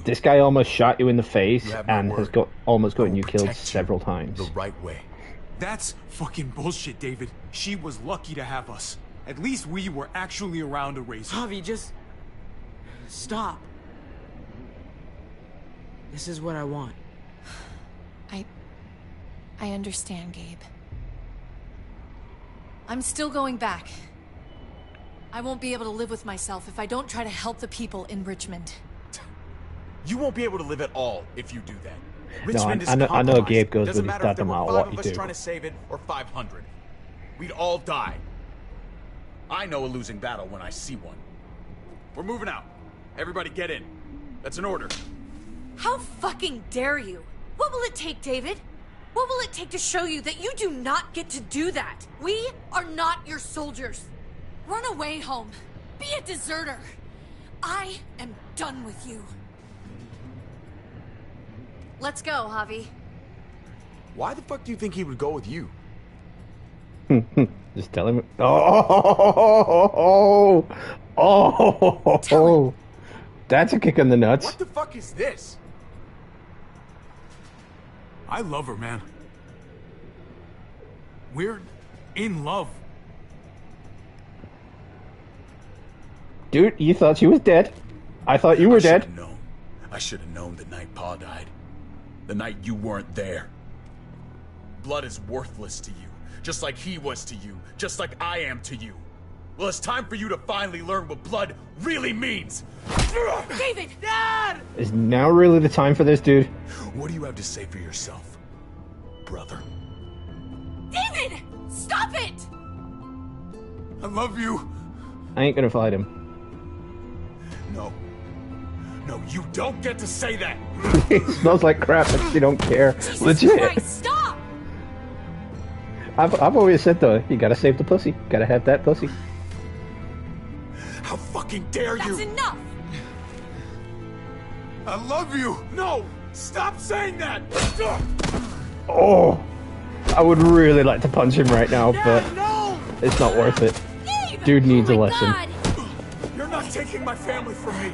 This guy almost shot you in the face and has almost gotten you killed several times. The right way. That's fucking bullshit, David. She was lucky to have us. At least we were actually around to raise her. Javi, just stop. This is what I want. I understand, Gabe. I'm still going back. I won't be able to live with myself if I don't try to help the people in Richmond. You won't be able to live at all if you do that. No, Richmond is I know compromised. Gabe goes Doesn't with his matter if dad there no were matter 5 what of you us do. trying to save it or 500. We'd all die. I know a losing battle when I see one. We're moving out. Everybody get in. That's an order. How fucking dare you? What will it take, David? What will it take to show you that you do not get to do that? We are not your soldiers. Run away home. Be a deserter. I am done with you. Let's go, Javi. Why the fuck do you think he would go with you? Just tell him. Oh, that's a kick in the nuts. What the fuck is this? I love her, man. We're in love. Dude, you thought she was dead. I thought you were dead. I should have known the night Pa died. The night you weren't there. Blood is worthless to you, just like he was to you, just like I am to you. Well, it's time for you to finally learn what blood really means. David! Dad! Is now really the time for this, dude? What do you have to say for yourself, brother? David! Stop it! I love you. I ain't gonna fight him. No. No, you don't get to say that. It smells like crap, but they don't care. Jesus Legit. Christ, stop! I've always said though, you gotta save the pussy. Gotta have that pussy. How fucking dare you? That's enough! I love you. No, stop saying that. Oh, I would really like to punch him right now, but No! it's not worth it. Dude needs a lesson. You're not taking my family from me.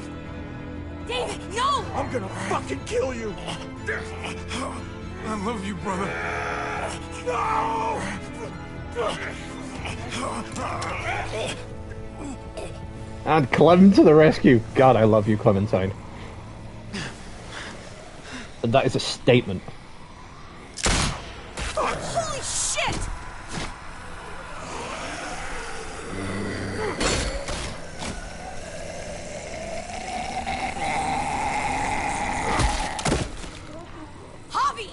David, no! I'm gonna fucking kill you. I love you, brother. No! And Clem to the rescue. God, I love you, Clementine. And that is a statement. Holy shit! Javi!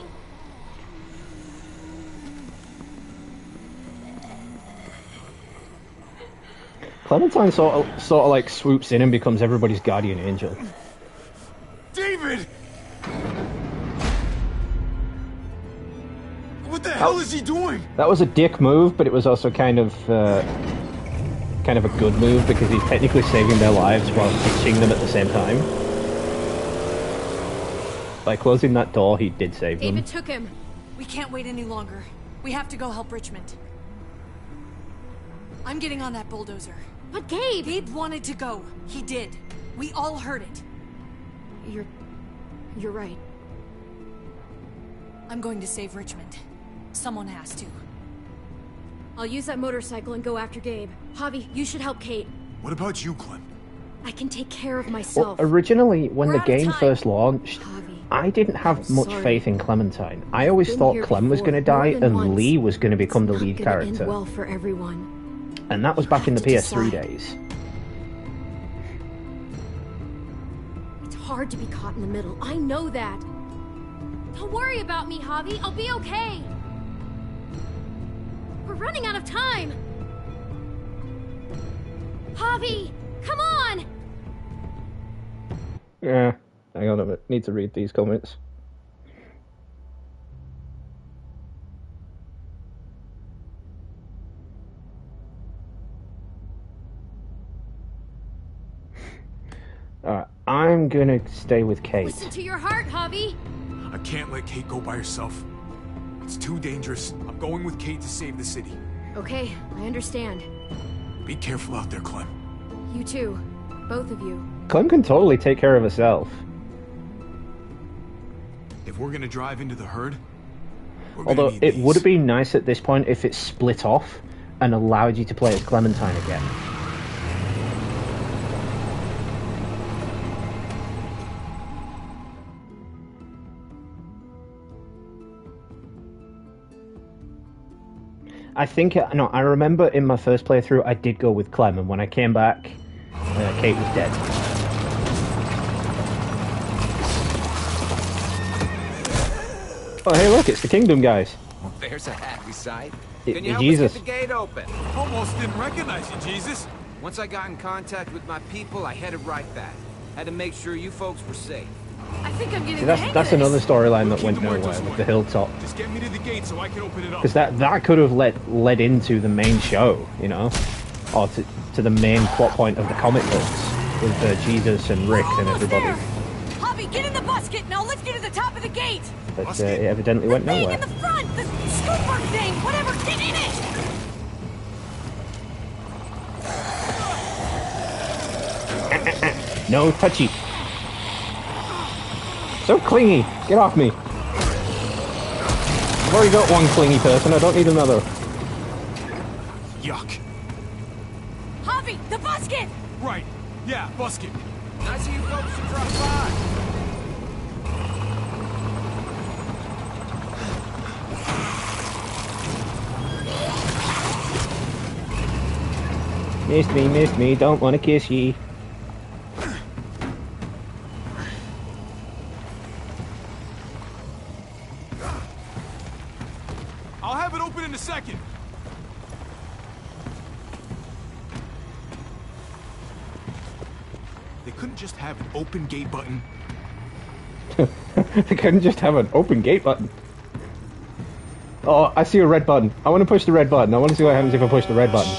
Clementine sort of like swoops in and becomes everybody's guardian angel. David! What the hell is he doing? That was a dick move, but it was also kind of a good move because he's technically saving their lives while hitching them at the same time. By closing that door, he did save them. David took him. We can't wait any longer. We have to go help Richmond. I'm getting on that bulldozer. But Gabe! Gabe wanted to go. He did. We all heard it. You're right. I'm going to save Richmond. Someone has to. I'll use that motorcycle and go after Gabe. Javi, you should help Kate. What about you, Clem? I can take care of Well, myself. originally, when We're the out of game time. first launched, I didn't have much sorry. faith in Clementine. I always Been thought here Clem was before, going to die more than and once. Lee was going to become the Not lead gonna end character. well for everyone. And that was back in the have to PS3 decide. days. It's hard to be caught in the middle. I know that. Don't worry about me, Javi. I'll be okay. We're running out of time. Javi, come on! Yeah, hang on a minute. Need to read these comments. Alright, I'm gonna stay with Kate. Listen to your heart, Javi. I can't let Kate go by herself. It's too dangerous. I'm going with Kate to save the city. Okay, I understand. Be careful out there, Clem. You too. Both of you. Clem can totally take care of herself. If we're gonna drive into the herd, we're Although gonna need it these. would have been nice at this point if it split off and allowed you to play as Clementine again. I think, no, I remember in my first playthrough I did go with Clem, and when I came back, Kate was dead. Oh, hey, look, it's the Kingdom guys. Well, there's a happy sight. Y- Can you help Jesus. us get the gate open? Almost didn't recognize you, Jesus. Once I got in contact with my people, I headed right back. Had to make sure you folks were safe. I think I'm getting See, the hang that's of this. another storyline that Keep went them where it nowhere doesn't with the work. hilltop. Just get me to the gate so I can open it up. Because that could have led into the main show, you know? Or to the main plot point of the comic books with Jesus and Rick and Almost everybody. there. Javi, get in the busket. Now let's get to the top of the gate. But it evidently went Thing nowhere. in the front. The scooper thing. Whatever. Get in it. No touchy. So clingy. Get off me. I've already got one clingy person. I don't need another. Yuck. Javi, the busket. Right. Yeah, busket. Nice of you folks to drop by. Miss me, don't wanna kiss ye. I'll have it open in a second. They couldn't just have an open gate button. They couldn't just have an open gate button. Oh, I see a red button. I want to push the red button. I want to see what happens if I push the red button.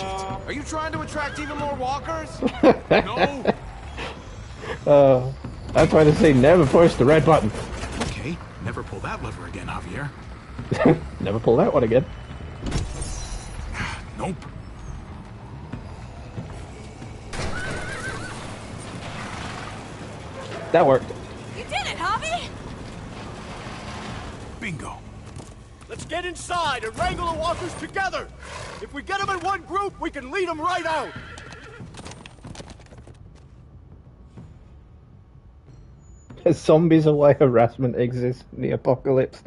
Are you trying to attract even more walkers? No. That's why they say never push the red button. Okay, never pull that lever again, Javier. Never pull that one again. Nope. That worked. You did it, Javi! Bingo. Let's get inside and wrangle the walkers together. If we get them in one group, we can lead them right out. Zombies are why harassment exists in the apocalypse.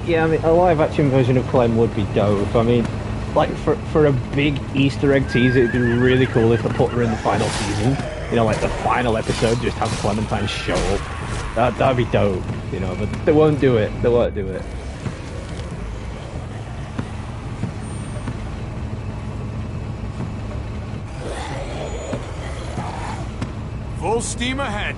Yeah, I mean, a live-action version of Clem would be dope. I mean, like, for a big Easter egg teaser, it'd be really cool if they put her in the final season. You know, like, the final episode, just have Clementine show up. That'd be dope, you know, but they won't do it. They won't do it. Full steam ahead.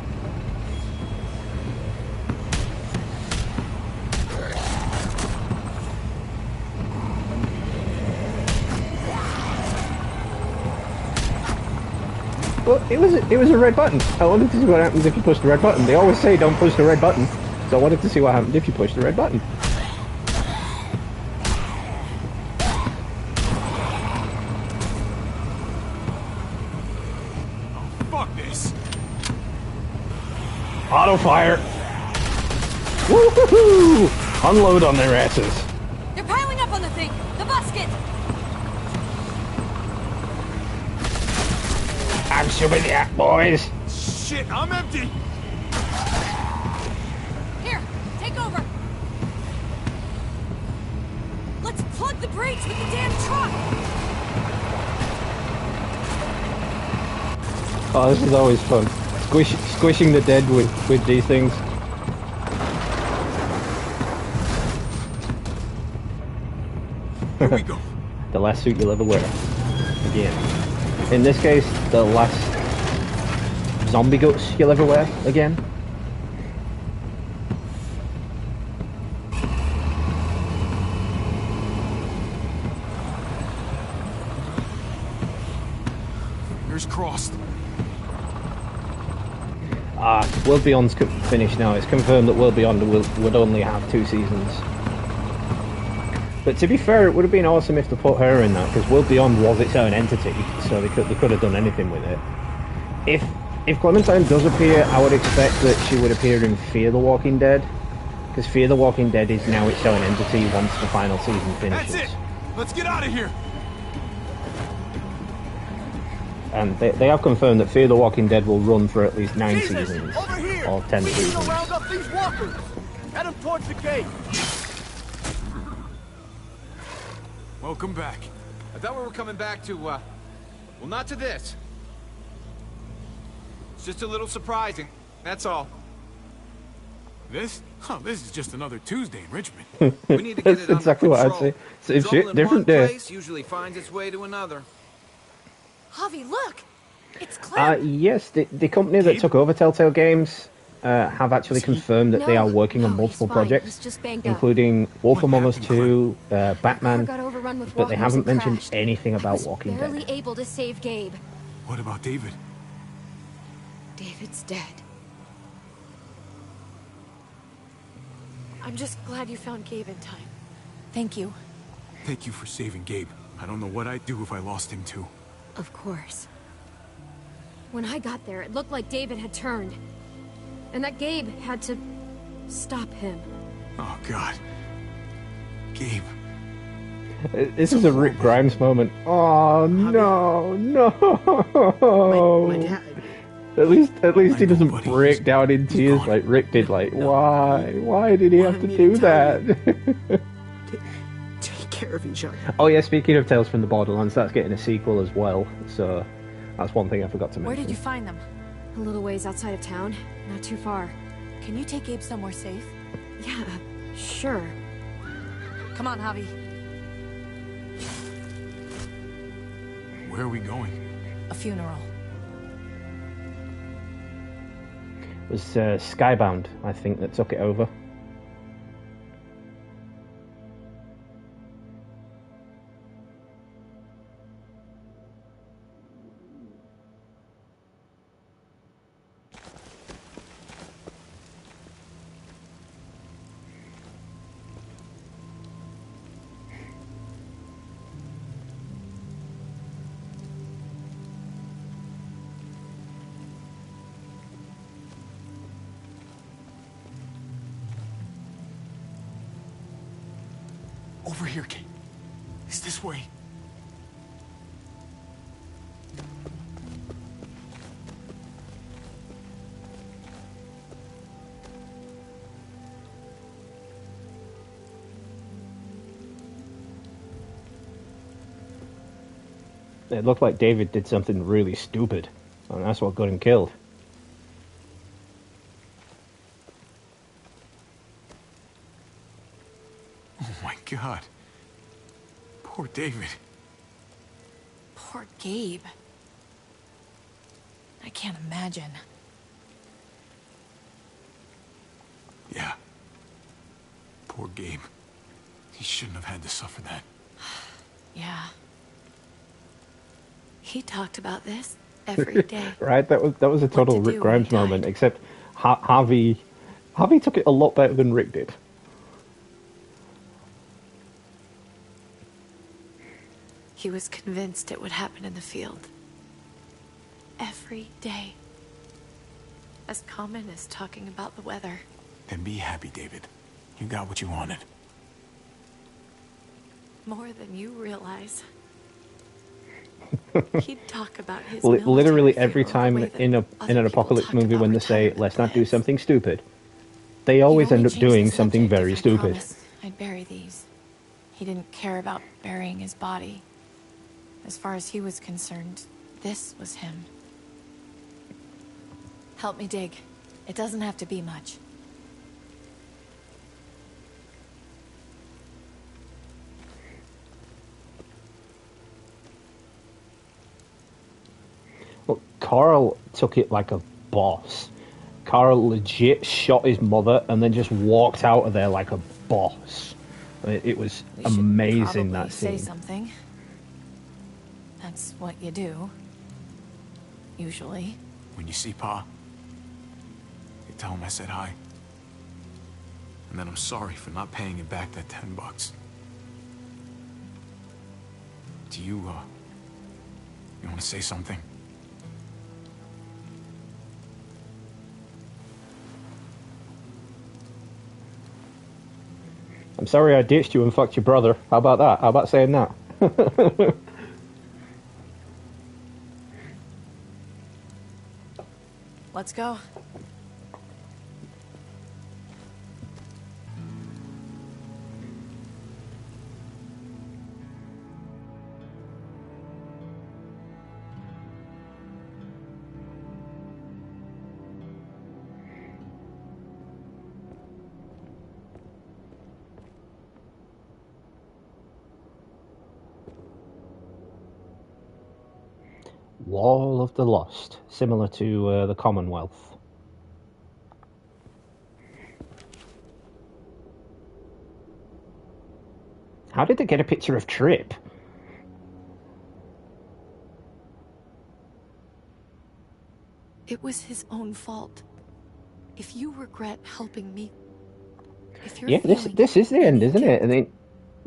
Well, it was a red button. I wanted to see what happens if you push the red button. They always say don't push the red button, so I wanted to see what happened if you push the red button. Fuck this. Auto fire. Woohoo! Unload on their asses. They're piling up on the thing! The basket! I'm shooting at boys. Shit, I'm empty. Here, take over! Let's plug the brakes with the damn truck! Oh, this is always fun. Squishing the dead with these things. Here we go. The last suit you'll ever wear. Again. In this case, the last zombie guts you'll ever wear again. Fingers crossed. World Beyond's finished now. It's confirmed that World Beyond would only have 2 seasons. But to be fair, it would have been awesome if they put her in that, because World Beyond was its own entity, so they could have done anything with it. If Clementine does appear, I would expect that she would appear in Fear the Walking Dead, because Fear the Walking Dead is now its own entity once the final season finishes. That's it. Let's get out of here. And they have confirmed that Fear the Walking Dead will run for at least 9 Jesus, seasons, over here. or 10 We seasons. need to round up these walkers. Head them towards the gate. Welcome back. I thought we were coming back to, well, not to this. It's just a little surprising, that's all. This? Huh, this is just another Tuesday in Richmond. We need to get That's it under exactly what I'd control. say. Same Trouble shit, in different one day. place usually finds its way to another. Javi, look! It's Clem! Yes, the company that took over Telltale Games have actually confirmed that they are working on multiple he's fine. He's projects, just banged up. including Wolf Among Us 2, Car Batman, got overrun with but they walkers haven't and mentioned crashed. anything I about was Walking barely Dead. able to save Gabe. What about David? David's dead. I'm just glad you found Gabe in time. Thank you. Thank you for saving Gabe. I don't know what I'd do if I lost him too. Of course. When I got there, it looked like David had turned. And that Gabe had to stop him. Oh, God. Gabe. This is a Rick Grimes moment. Oh no, no! My dad. At least he doesn't break down in tears like Rick did. Like, why? Why did he have to do that? Take care of each other. Oh yeah, speaking of Tales from the Borderlands, that's getting a sequel as well. So that's one thing I forgot to mention. Where did you find them? A little ways outside of town, not too far. Can you take Gabe somewhere safe? Yeah, Sure. Come on, Javi. Where are we going? A funeral. It was Skybound, I think, that took it over. Over here, Kate. It's this way. It looked like David did something really stupid, and that's what got him killed. Oh my God. Poor David. Poor Gabe. I can't imagine. Yeah. Poor Gabe. He shouldn't have had to suffer that. Yeah. He talked about this every day. Right? That was a total Rick Grimes moment, except Harvey took it a lot better than Rick did. He was convinced it would happen in the field. Every day. As common as talking about the weather. Then be happy, David. You got what you wanted. More than you realize. He'd talk about his literally every time in an apocalypse movie when they say, let's not do something stupid, they always end up doing something very stupid. I'd bury these. He didn't care about burying his body. As far as he was concerned, this was him. Help me dig. It doesn't have to be much. Well, Carl took it like a boss. Carl legit shot his mother and then just walked out of there like a boss. It was amazing, that scene. Say something. That's what you do. Usually. When you see Pa, you tell him I said hi. And then I'm sorry for not paying him back that $10. Do you want to say something? I'm sorry I ditched you and fucked your brother. How about that? How about saying that? Let's go. Wall of the Lost, similar to the Commonwealth. How did they get a picture of Trip? It was his own fault. If you regret helping me, if you're this is the end, isn't it? I mean,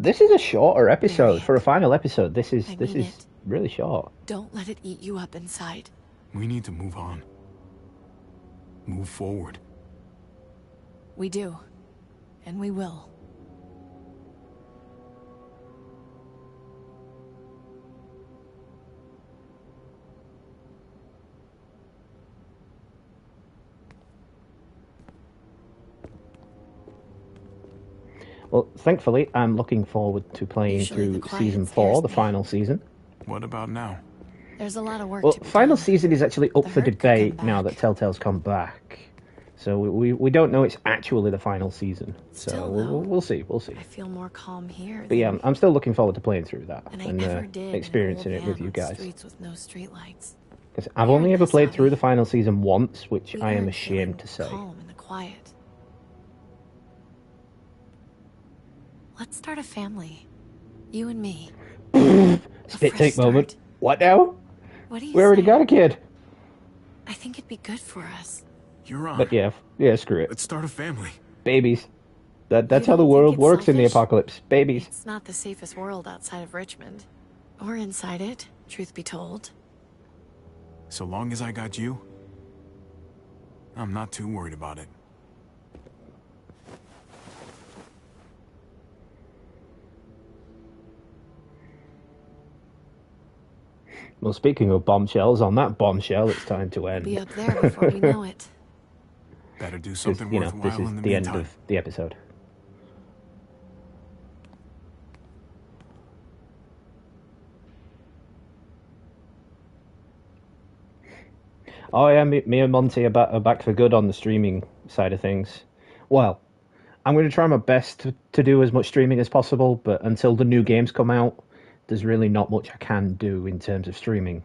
this is a shorter episode for a final episode. This is really short. Don't let it eat you up inside. We need to move on. Move forward. We do. And we will. Well, thankfully, I'm looking forward to playing through Season 4, the final season. What about now? There's a lot of work Well, to be final done. season is actually up The for herd could debate come now back. that Telltale's come back. So we don't know it's actually the final season. So Still, we'll see. We'll see. I feel more calm here. But yeah, I'm still looking forward to playing through that than and I ever did experiencing in it with you guys. Streets with no streetlights. Because I've only ever played through the final season once, which I am ashamed to say. Calm in the quiet. Let's start a family. You and me. Spit take moment. What now? What do you We already say? got a kid. I think it'd be good for us. You're on. But yeah, screw it. Let's start a family. Babies. That's how the think world it's works in the selfish? apocalypse. Babies. It's not the safest world outside of Richmond. Or inside it, truth be told. So long as I got you, I'm not too worried about it. Well, speaking of bombshells, on that bombshell, it's time to end. Be up there before we know it. Better do something you know, worthwhile this is in the the end meantime. of the episode. Oh yeah, me and Monty are back for good on the streaming side of things. Well, I'm going to try my best to do as much streaming as possible, but until the new games come out, there's really not much I can do in terms of streaming.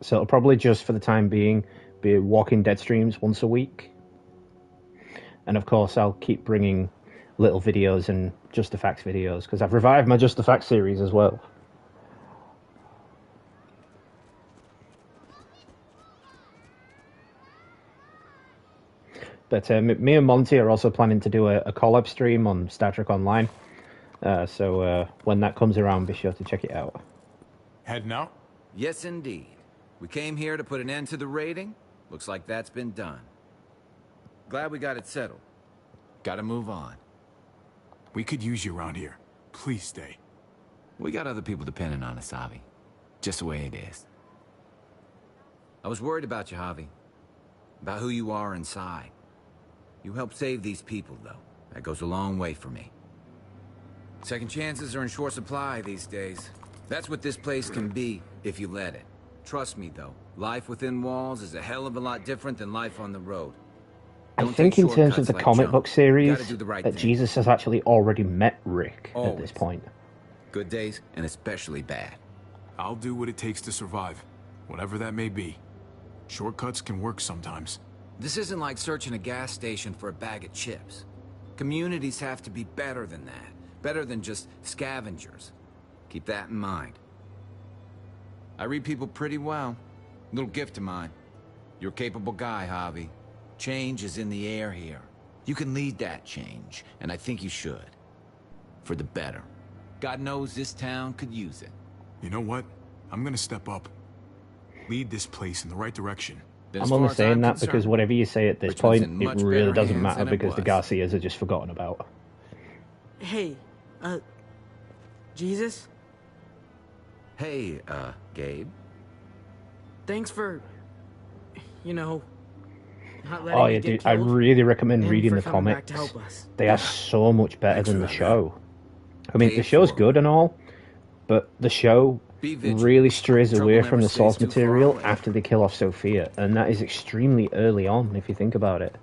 So it'll probably just for the time being be Walking Dead streams once a week. And of course, I'll keep bringing little videos and Just the Facts videos, because I've revived my Just the Facts series as well. But me and Monty are also planning to do a collab stream on Star Trek Online. So when that comes around, be sure to check it out. Heading out? Yes, indeed. We came here to put an end to the raiding. Looks like that's been done. Glad we got it settled. Gotta move on. We could use you around here. Please stay. We got other people depending on us, Javi. Just the way it is. I was worried about you, Javi. About who you are inside. You helped save these people, though. That goes a long way for me. Second chances are in short supply these days. That's what this place can be, if you let it. Trust me, though. Life within walls is a hell of a lot different than life on the road. I Don't think take in terms of shortcuts the like comic Joe. book You series, gotta do the right that thing. Jesus has actually already met Rick at Always. this point. Good days, and especially bad. I'll do what it takes to survive, whatever that may be. Shortcuts can work sometimes. This isn't like searching a gas station for a bag of chips. Communities have to be better than that. Better than just scavengers. Keep that in mind. I read people pretty well. Little gift of mine. You're a capable guy, Javi. Change is in the air here. You can lead that change, and I think you should. For the better. God knows this town could use it. You know what? I'm gonna step up. Lead this place in the right direction. Then I'm as only far as saying I'm that because concerned, whatever you say at this Richmond's point, in it much really better doesn't hands matter than it because the was. Garcias are just forgotten about. Hey, Jesus? Hey, Gabe. Thanks for, you know, not letting Oh me yeah, get dude, I killed, really recommend and reading for the coming back to comics. help us. They are so much better Thanks than for the that, show. I mean, Pay the it show's forward. good and all, but the show Be vigilant. really strays Trouble away never from the stays source too far material away. after they kill off Sophia, and that is extremely early on if you think about it.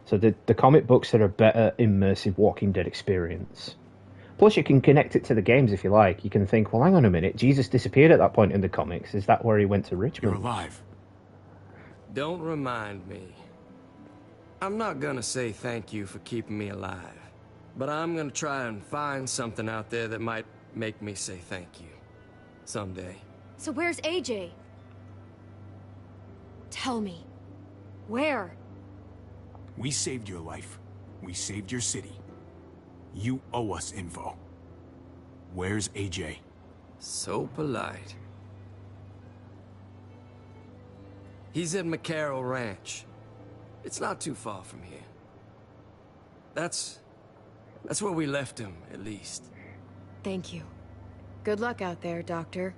So the comic books are a better immersive Walking Dead experience. Plus, you can connect it to the games if you like. You can think, well, hang on a minute, Jesus disappeared at that point in the comics. Is that where he went to You're Richmond? alive. Don't remind me. I'm not gonna say thank you for keeping me alive, but I'm gonna try and find something out there that might make me say thank you. Someday. So where's AJ? Tell me. Where? We saved your life. We saved your city. You owe us info. Where's AJ? So polite. He's at McCarroll Ranch. It's not too far from here. That's where we left him, at least. Thank you. Good luck out there, Doctor.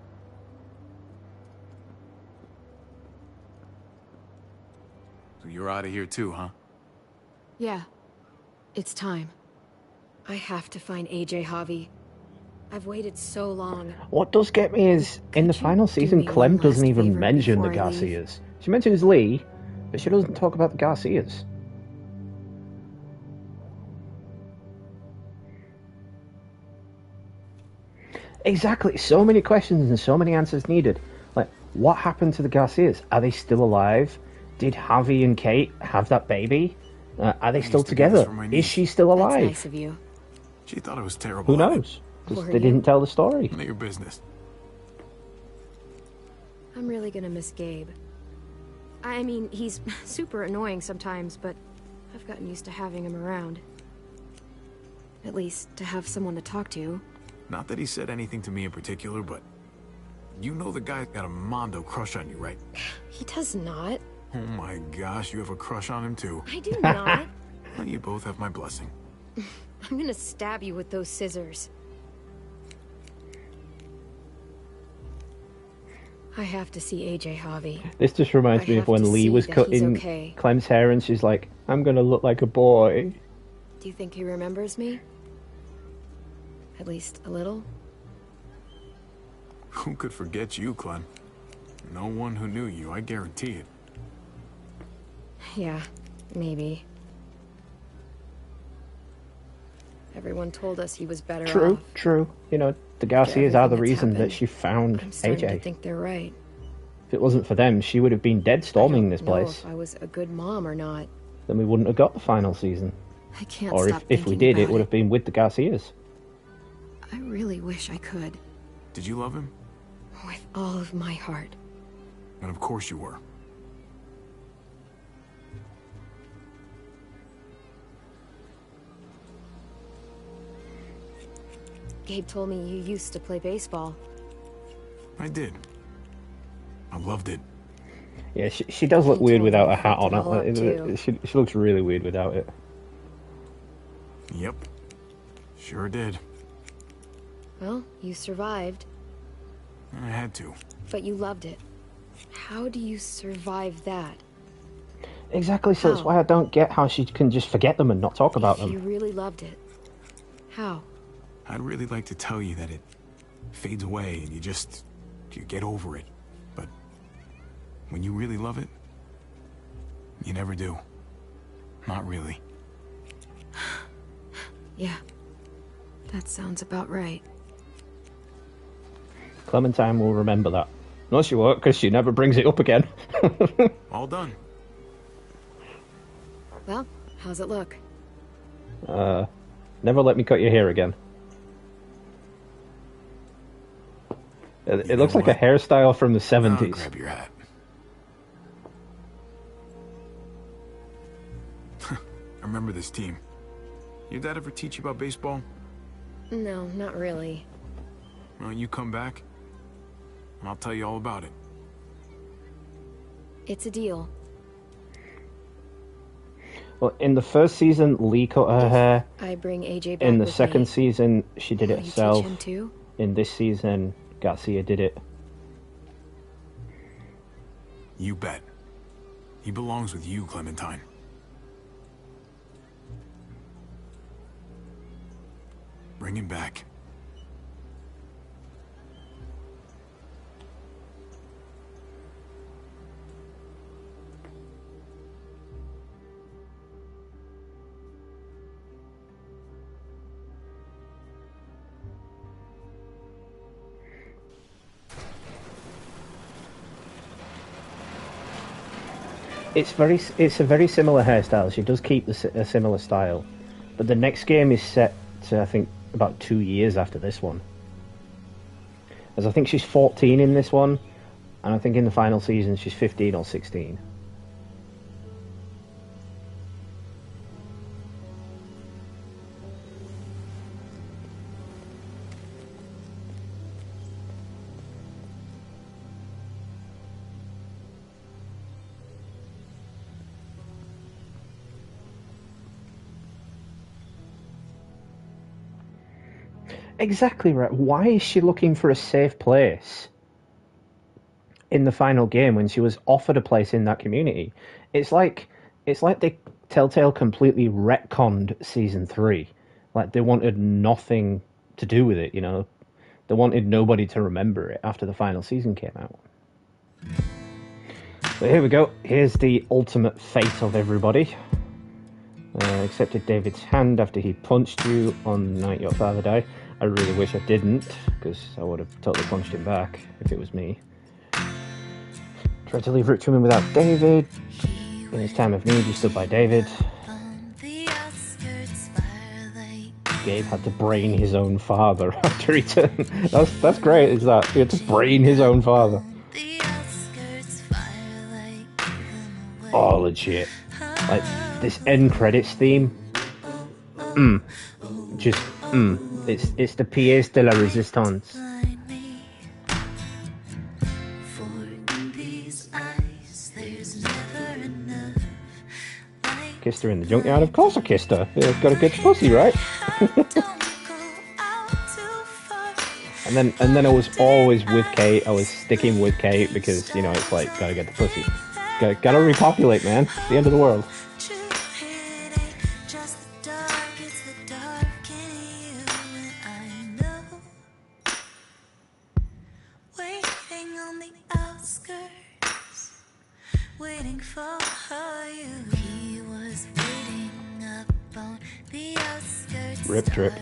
So you're out of here too, huh? Yeah. It's time. I have to find AJ, Javi. I've waited so long. What does get me is, in the final season, me Clem one doesn't last even favor mention the before I leave? Garcias. She mentions Lee, but she doesn't talk about the Garcias. Exactly. So many questions and so many answers needed. Like, what happened to the Garcias? Are they still alive? Did Javi and Kate have that baby? Are they still together? Is she still alive? That's nice of you. She thought it was terrible. Who knows? Because they didn't tell the story. None of your business. I'm really gonna miss Gabe. I mean, he's super annoying sometimes, but I've gotten used to having him around. At least, to have someone to talk to. Not that he said anything to me in particular, but you know the guy's got a Mondo crush on you, right? He does not. Oh my gosh, you have a crush on him too. I do not. Well, you both have my blessing. I'm gonna stab you with those scissors. I have to see AJ, Javi. This just reminds me of when Lee was cutting Clem's hair and she's like, I'm gonna look like a boy. Do you think he remembers me? At least a little? Who could forget you, Clem? No one who knew you, I guarantee it. Yeah, maybe. Everyone told us he was better off. True. You know, the Garcias are the reason that she found I'm starting AJ. to think they're right. If it wasn't for them, she would have been dead storming this Know place. if I was a good mom or not. Then we wouldn't have got the final season. I can't Or stop if we thinking did, it about would have been with the Garcias. I really wish I could. Did you love him? With all of my heart. And of course you were. Gabe told me you used to play baseball. I did. I loved it. Yeah, she does look weird without a hat on. all up, too. She looks really weird without it. Yep. Sure did. Well, you survived. I had to. But you loved it. How do you survive that? Exactly, so that's why I don't get how she can just forget them and not talk about You them. really loved it. How? I'd really like to tell you that it fades away and you get over it. But when you really love it, you never do. Not really. Yeah. That sounds about right. Clementine will remember that. No, she won't, because she never brings it up again. All done. Well, how's it look? Never let me cut your hair again. It looks like a hairstyle from the 70s. Grab your hat. I remember this team. Your dad ever teach you about baseball? No, not really. Well, you come back, and I'll tell you all about it. It's a deal. Well, in the first season, Lee cut her hair. I bring AJ back In the with second me. season, she did it Will you herself. teach him too? In this season, Garcia did it. You bet. He belongs with you, Clementine. Bring him back. It's a very similar hairstyle. She does keep a similar style, but the next game is set to, I think, about 2 years after this one. As I think she's 14 in this one, and I think in the final season she's 15 or 16. Exactly right. Why is she looking for a safe place in the final game when she was offered a place in that community? It's like they Telltale completely retconned season 3. Like they wanted nothing to do with it, you know. They wanted nobody to remember it after the final season came out. So here we go. Here's the ultimate fate of everybody. Accepted David's hand after he punched you on the night your father died. I really wish I didn't, because I would have totally punched him back if it was me. Tried to leave Richmond without David. In his time of need, you stood by David. Gabe had to brain his own father after he turned. That's great, is that? He had to brain his own father. Oh, legit. Like, this end credits theme. It's the pièce de la résistance. Kissed her in the junkyard? Of course I kissed her. Yeah, got a good pussy, right? and then I was always with Kate. I was sticking with Kate because, you know, it's like, gotta get the pussy. Gotta repopulate, man. It's the end of the world. Rip trip.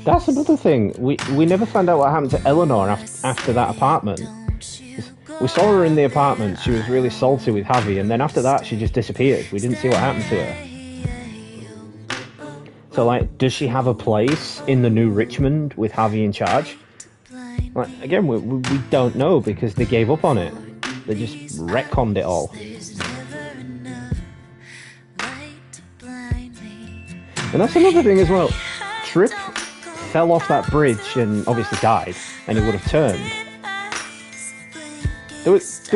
That's another thing. We never found out what happened to Eleanor after that apartment. We saw her in the apartment. She was really salty with Javi, and then after that, she just disappeared. We didn't see what happened to her. So, like, does she have a place in the new Richmond with Javi in charge? Like, again, we don't know because they gave up on it. They just retconned it all. And that's another thing as well. Tripp fell off that bridge and obviously died, and he would have turned. There was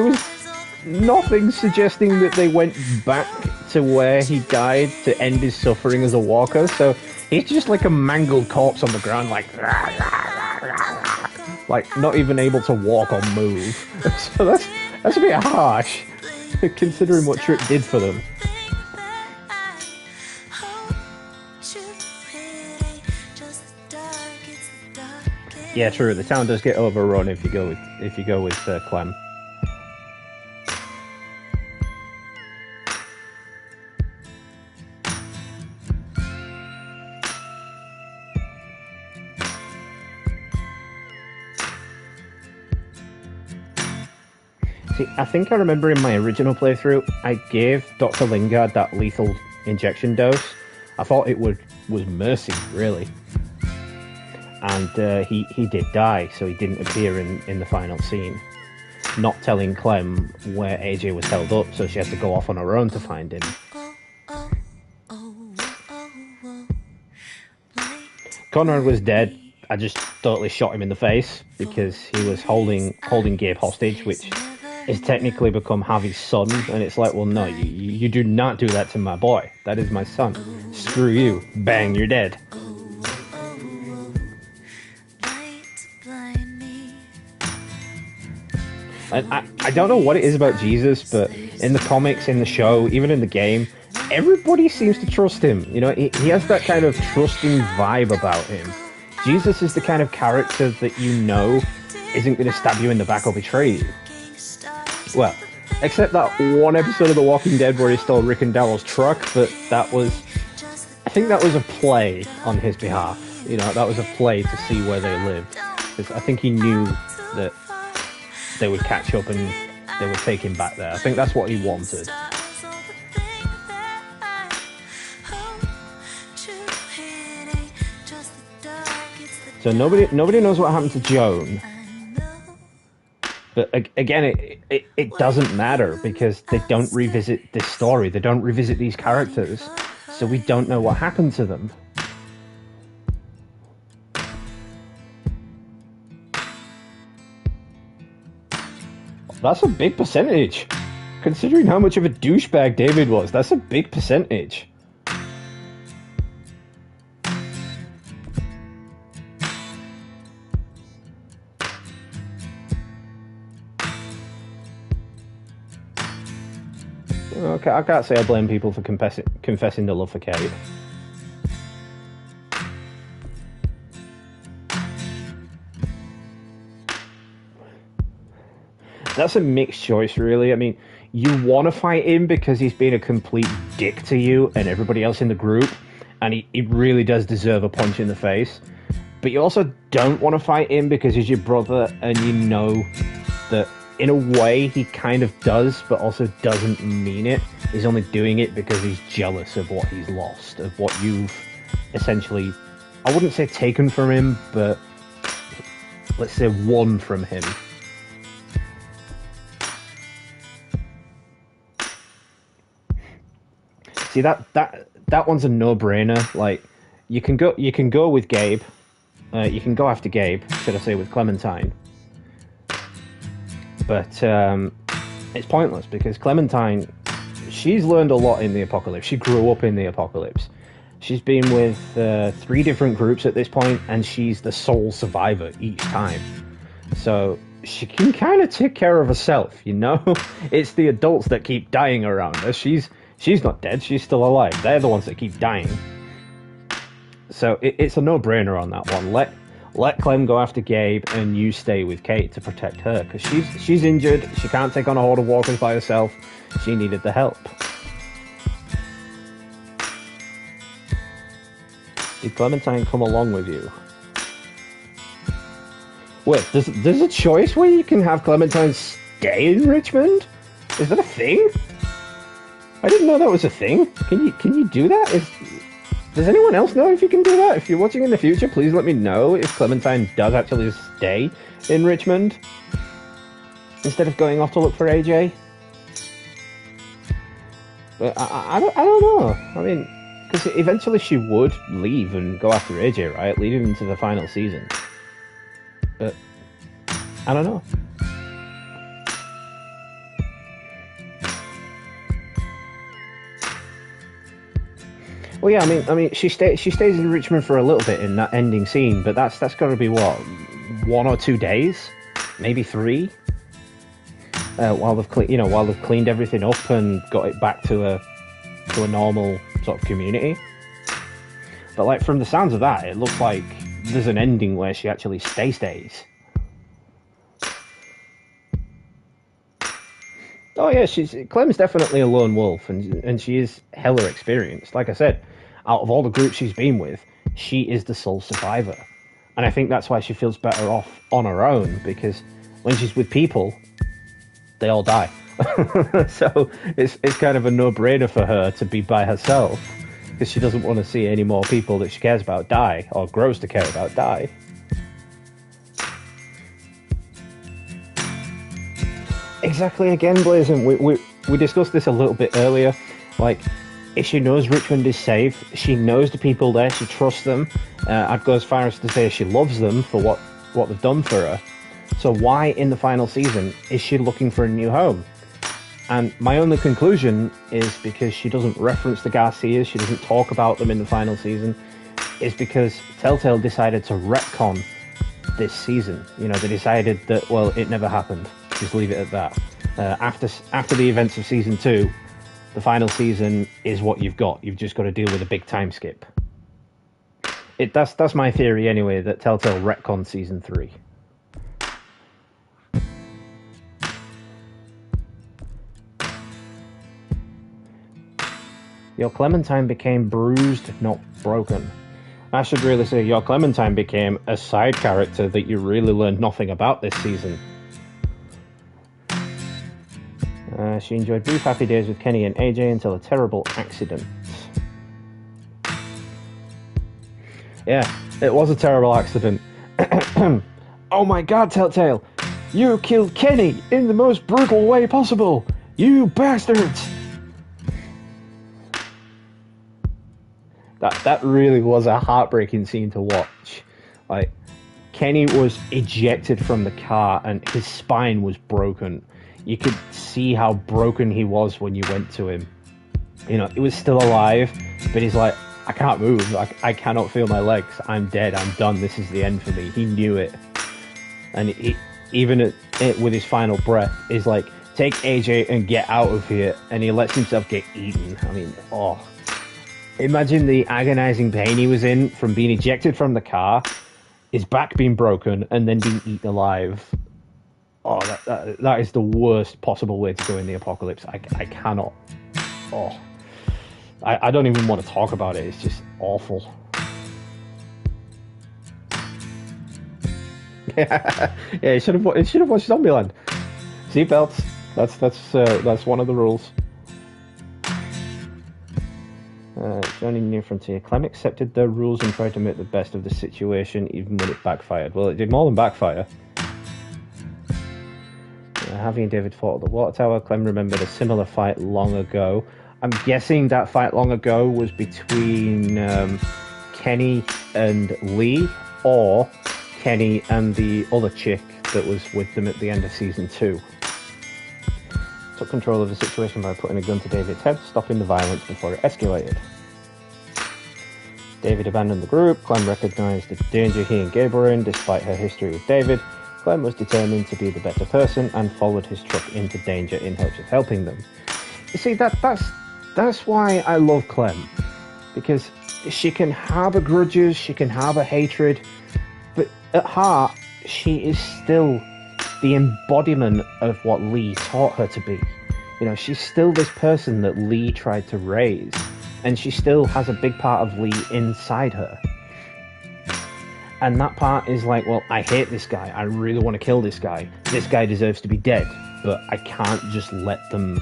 nothing suggesting that they went back to where he died to end his suffering as a walker, so he's just like a mangled corpse on the ground, like not even able to walk or move. So that's a bit harsh, considering what Tripp did for them. Yeah, true. The town does get overrun if you go with Clem. See, I think I remember in my original playthrough, I gave Dr. Lingard that lethal injection dose. I thought it was mercy, really. And he did die, so he didn't appear in the final scene. Not telling Clem where AJ was held up, so she has to go off on her own to find him. Conrad was dead. I just totally shot him in the face because he was holding Gabe hostage, which is technically become Javi's son. And it's like, well, no, you do not do that to my boy. That is my son. Screw you. Bang, you're dead. And I don't know what it is about Jesus, but in the comics, in the show, even in the game, everybody seems to trust him. You know, he has that kind of trusting vibe about him. Jesus is the kind of character that you know isn't going to stab you in the back or betray you. Well, except that one episode of The Walking Dead where he stole Rick and Daryl's truck, but I think that was a play on his behalf. You know, that was a play to see where they lived. Because I think he knew that they would catch up and they would take him back there. I think that's what he wanted. So nobody knows what happened to Joan. But again, it doesn't matter because they don't revisit this story. They don't revisit these characters. So we don't know what happened to them. That's a big percentage. Considering how much of a douchebag David was, that's a big percentage. Okay, I can't say I blame people for confessing their love for Kate. that's a mixed choice, really. I mean, you want to fight him because he's been a complete dick to you and everybody else in the group, and he really does deserve a punch in the face. But you also don't want to fight him because he's your brother, and you know that in a way he kind of does, but also doesn't mean it. He's only doing it because he's jealous of what he's lost, of what you've essentially, I wouldn't say taken from him, but let's say won from him. See, that one's a no-brainer. Like, you can go with Gabe. You can go after Gabe, should I say, with Clementine. But it's pointless because Clementine, she's learned a lot in the apocalypse. She grew up in the apocalypse. She's been with 3 different groups at this point, and she's the sole survivor each time. So she can kind of take care of herself, you know? It's the adults that keep dying around her. She's not dead, she's still alive. They're the ones that keep dying. So it's a no-brainer on that one. Let Clem go after Gabe, and you stay with Kate to protect her, because she's injured. She can't take on a horde of walkers by herself. She needed the help. Did Clementine come along with you? Wait, there's a choice where you can have Clementine stay in Richmond? Is that a thing? I didn't know that was a thing. Can you do that? Does anyone else know if you can do that? If you're watching in the future, please let me know if Clementine does actually stay in Richmond instead of going off to look for AJ. But I don't know. I mean, because eventually she would leave and go after AJ, right? Leading into the final season. But I don't know. Well, yeah, I mean, she stays in Richmond for a little bit in that ending scene, but that's got to be what, 1 or 2 days, maybe 3, while they've cleaned everything up and got it back to a normal sort of community. But like from the sounds of that, it looks like there's an ending where she actually stays. Oh yeah, Clem's definitely a lone wolf, and she is hella experienced. Like I said, out of all the groups she's been with, she is the sole survivor. And I think that's why she feels better off on her own, because when she's with people, they all die. So it's kind of a no-brainer for her to be by herself, because she doesn't want to see any more people that she cares about die, or grows to care about die. Exactly, again, Blazing. We discussed this a little bit earlier. Like, if she knows Richmond is safe, she knows the people there, she trusts them. I'd go as far as to say she loves them for what they've done for her. So why, in the final season, is she looking for a new home? And my only conclusion is because she doesn't reference the Garcias, she doesn't talk about them in the final season, is because Telltale decided to retcon this season. You know, they decided that, well, it never happened. Just leave it at that. After the events of season 2, the final season is what you've got. You've just got to deal with a big time skip. That's my theory anyway, that Telltale retconned season 3. Your Clementine became bruised, not broken. I should really say your Clementine became a side character that you really learned nothing about this season. She enjoyed brief happy days with Kenny and AJ until a terrible accident. Yeah, it was a terrible accident. Oh my god, Telltale! You killed Kenny in the most brutal way possible! You bastards! That really was a heartbreaking scene to watch. Like, Kenny was ejected from the car and his spine was broken. You could see how broken he was when you went to him. You know, he was still alive, but he's like, I can't move. I cannot feel my legs. I'm dead. I'm done. This is the end for me. He knew it. And even with his final breath, is like, take AJ and get out of here. And he lets himself get eaten. I mean, oh. Imagine the agonizing pain he was in from being ejected from the car, his back being broken, and then being eaten alive. Oh, that is the worst possible way to go in the apocalypse. I cannot. Oh, I don't even want to talk about it. It's just awful. Yeah, you should have watched Zombieland. Seatbelts. That's one of the rules. Joining New Frontier, Clem accepted their rules and tried to make the best of the situation, even when it backfired. Well, it did more than backfire. Harvey and David fought at the water tower. Clem remembered a similar fight long ago. I'm guessing that fight long ago was between Kenny and Lee, or Kenny and the other chick that was with them at the end of season 2. Took control of the situation by putting a gun to David's head, stopping the violence before it escalated. David abandoned the group. Clem recognised the danger he and Gabe were in, despite her history with David. Clem was determined to be the better person and followed his truck into danger in hopes of helping them. You see, that's why I love Clem, because she can harbour grudges, she can harbour hatred, but at heart, she is still the embodiment of what Lee taught her to be. You know, she's still this person that Lee tried to raise, and she still has a big part of Lee inside her. And that part is like, well, I hate this guy. I really want to kill this guy. This guy deserves to be dead, but I can't just let them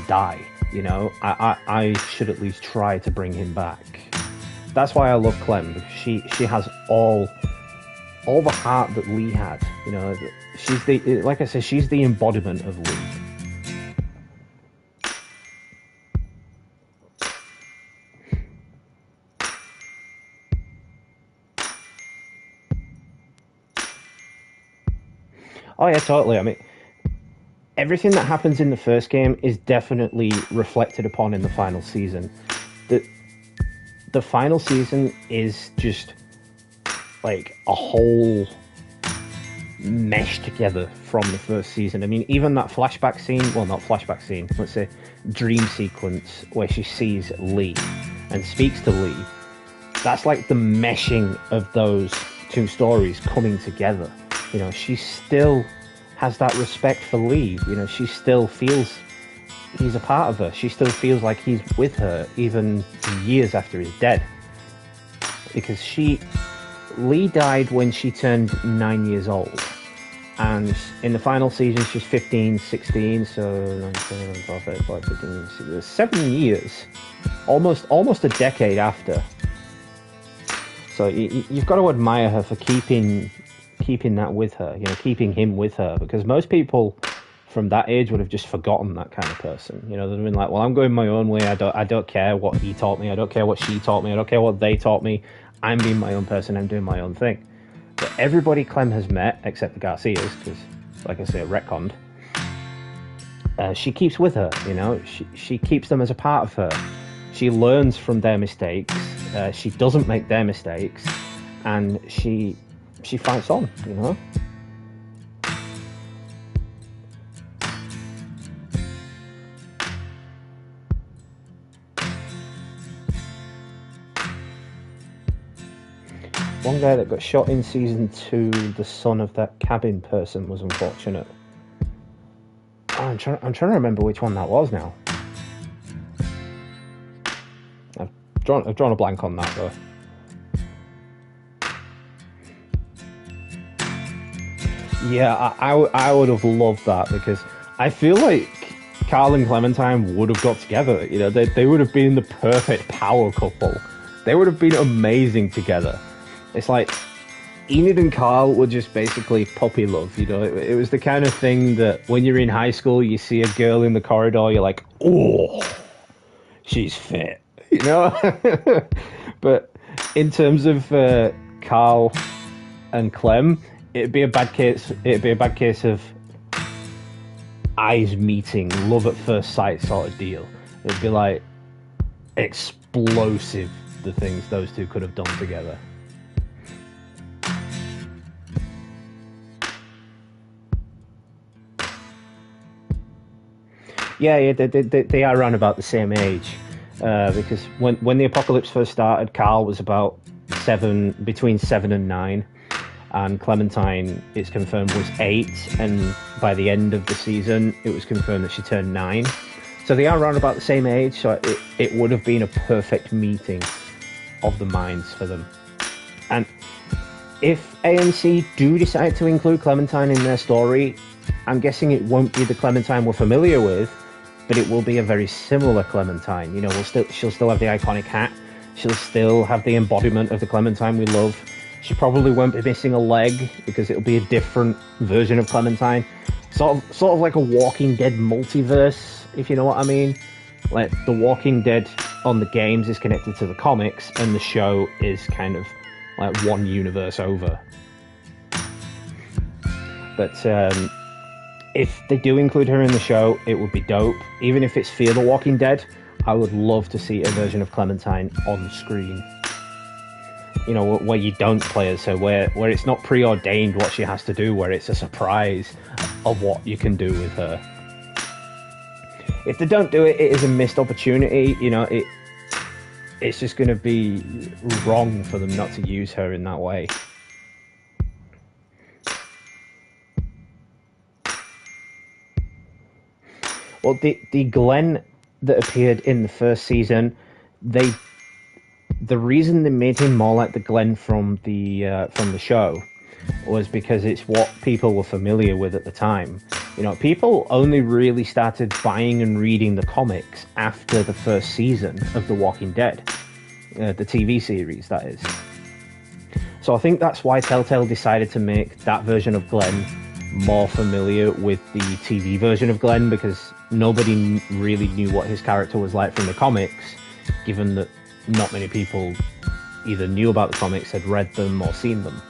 die. You know, I should at least try to bring him back. That's why I love Clem, because she has all the heart that Lee had. You know, she's like I said, she's the embodiment of Lee. Oh yeah, totally. I mean, everything that happens in the first game is definitely reflected upon in the final season. The final season is just like a whole mesh together from the first season. I mean, even that flashback scene, well, not flashback scene, let's say dream sequence where she sees Lee and speaks to Lee, that's like the meshing of those two stories coming together. You know, she still has that respect for Lee. You know, she still feels he's a part of her. She still feels like he's with her even years after he's dead. Because Lee died when she turned 9 years old. And in the final season, she's 15, 16, so 7 years. Almost a decade after. So you've got to admire her for keeping that with her, you know, keeping him with her, because most people from that age would have just forgotten that kind of person. You know, they'd have been like, well, I'm going my own way. I don't care what he taught me. I don't care what she taught me. I don't care what they taught me. I'm being my own person. I'm doing my own thing. But everybody Clem has met, except the Garcias, because, like I say, retconned, she keeps with her, you know. She keeps them as a part of her. She learns from their mistakes. She doesn't make their mistakes. And she fights on, you know. One guy that got shot in season 2, the son of that cabin person, was unfortunate. Oh, I'm trying to remember which one that was now. I've drawn a blank on that though. Yeah, I would have loved that, because I feel like Carl and Clementine would have got together. You know, they would have been the perfect power couple. They would have been amazing together. It's like Enid and Carl were just basically puppy love. You know, it was the kind of thing that when you're in high school, you see a girl in the corridor, you're like, oh, she's fit. You know, but in terms of Carl and Clem, it'd be a bad case. It'd be a bad case of eyes meeting, love at first sight sort of deal. It'd be like explosive, the things those two could have done together. Yeah, they are around about the same age, because when the apocalypse first started, Carl was about between 7 and 9. and Clementine is confirmed was 8, and by the end of the season it was confirmed that she turned 9. So they are around about the same age, so it would have been a perfect meeting of the minds for them. And if AMC do decide to include Clementine in their story, I'm guessing it won't be the Clementine we're familiar with, but it will be a very similar Clementine. You know, she'll still have the iconic hat. She'll still have the embodiment of the Clementine we love. She probably won't be missing a leg because it'll be a different version of Clementine. Sort of like a Walking Dead multiverse, if you know what I mean. Like, The Walking Dead on the games is connected to the comics, and the show is kind of like one universe over. But if they do include her in the show, it would be dope. Even if it's Fear the Walking Dead, I would love to see a version of Clementine on screen. You know, where you don't play as her, where it's not preordained what she has to do, where it's a surprise of what you can do with her. If they don't do it, it is a missed opportunity. You know, it's just going to be wrong for them not to use her in that way. Well, the Glenn that appeared in the first season, the reason they made him more like the Glenn from the show was because it's what people were familiar with at the time. You know, people only really started buying and reading the comics after the first season of The Walking Dead, the TV series, that is. So I think that's why Telltale decided to make that version of Glenn more familiar with the TV version of Glenn, because nobody really knew what his character was like from the comics, given that not many people either knew about the comics, had read them, or seen them.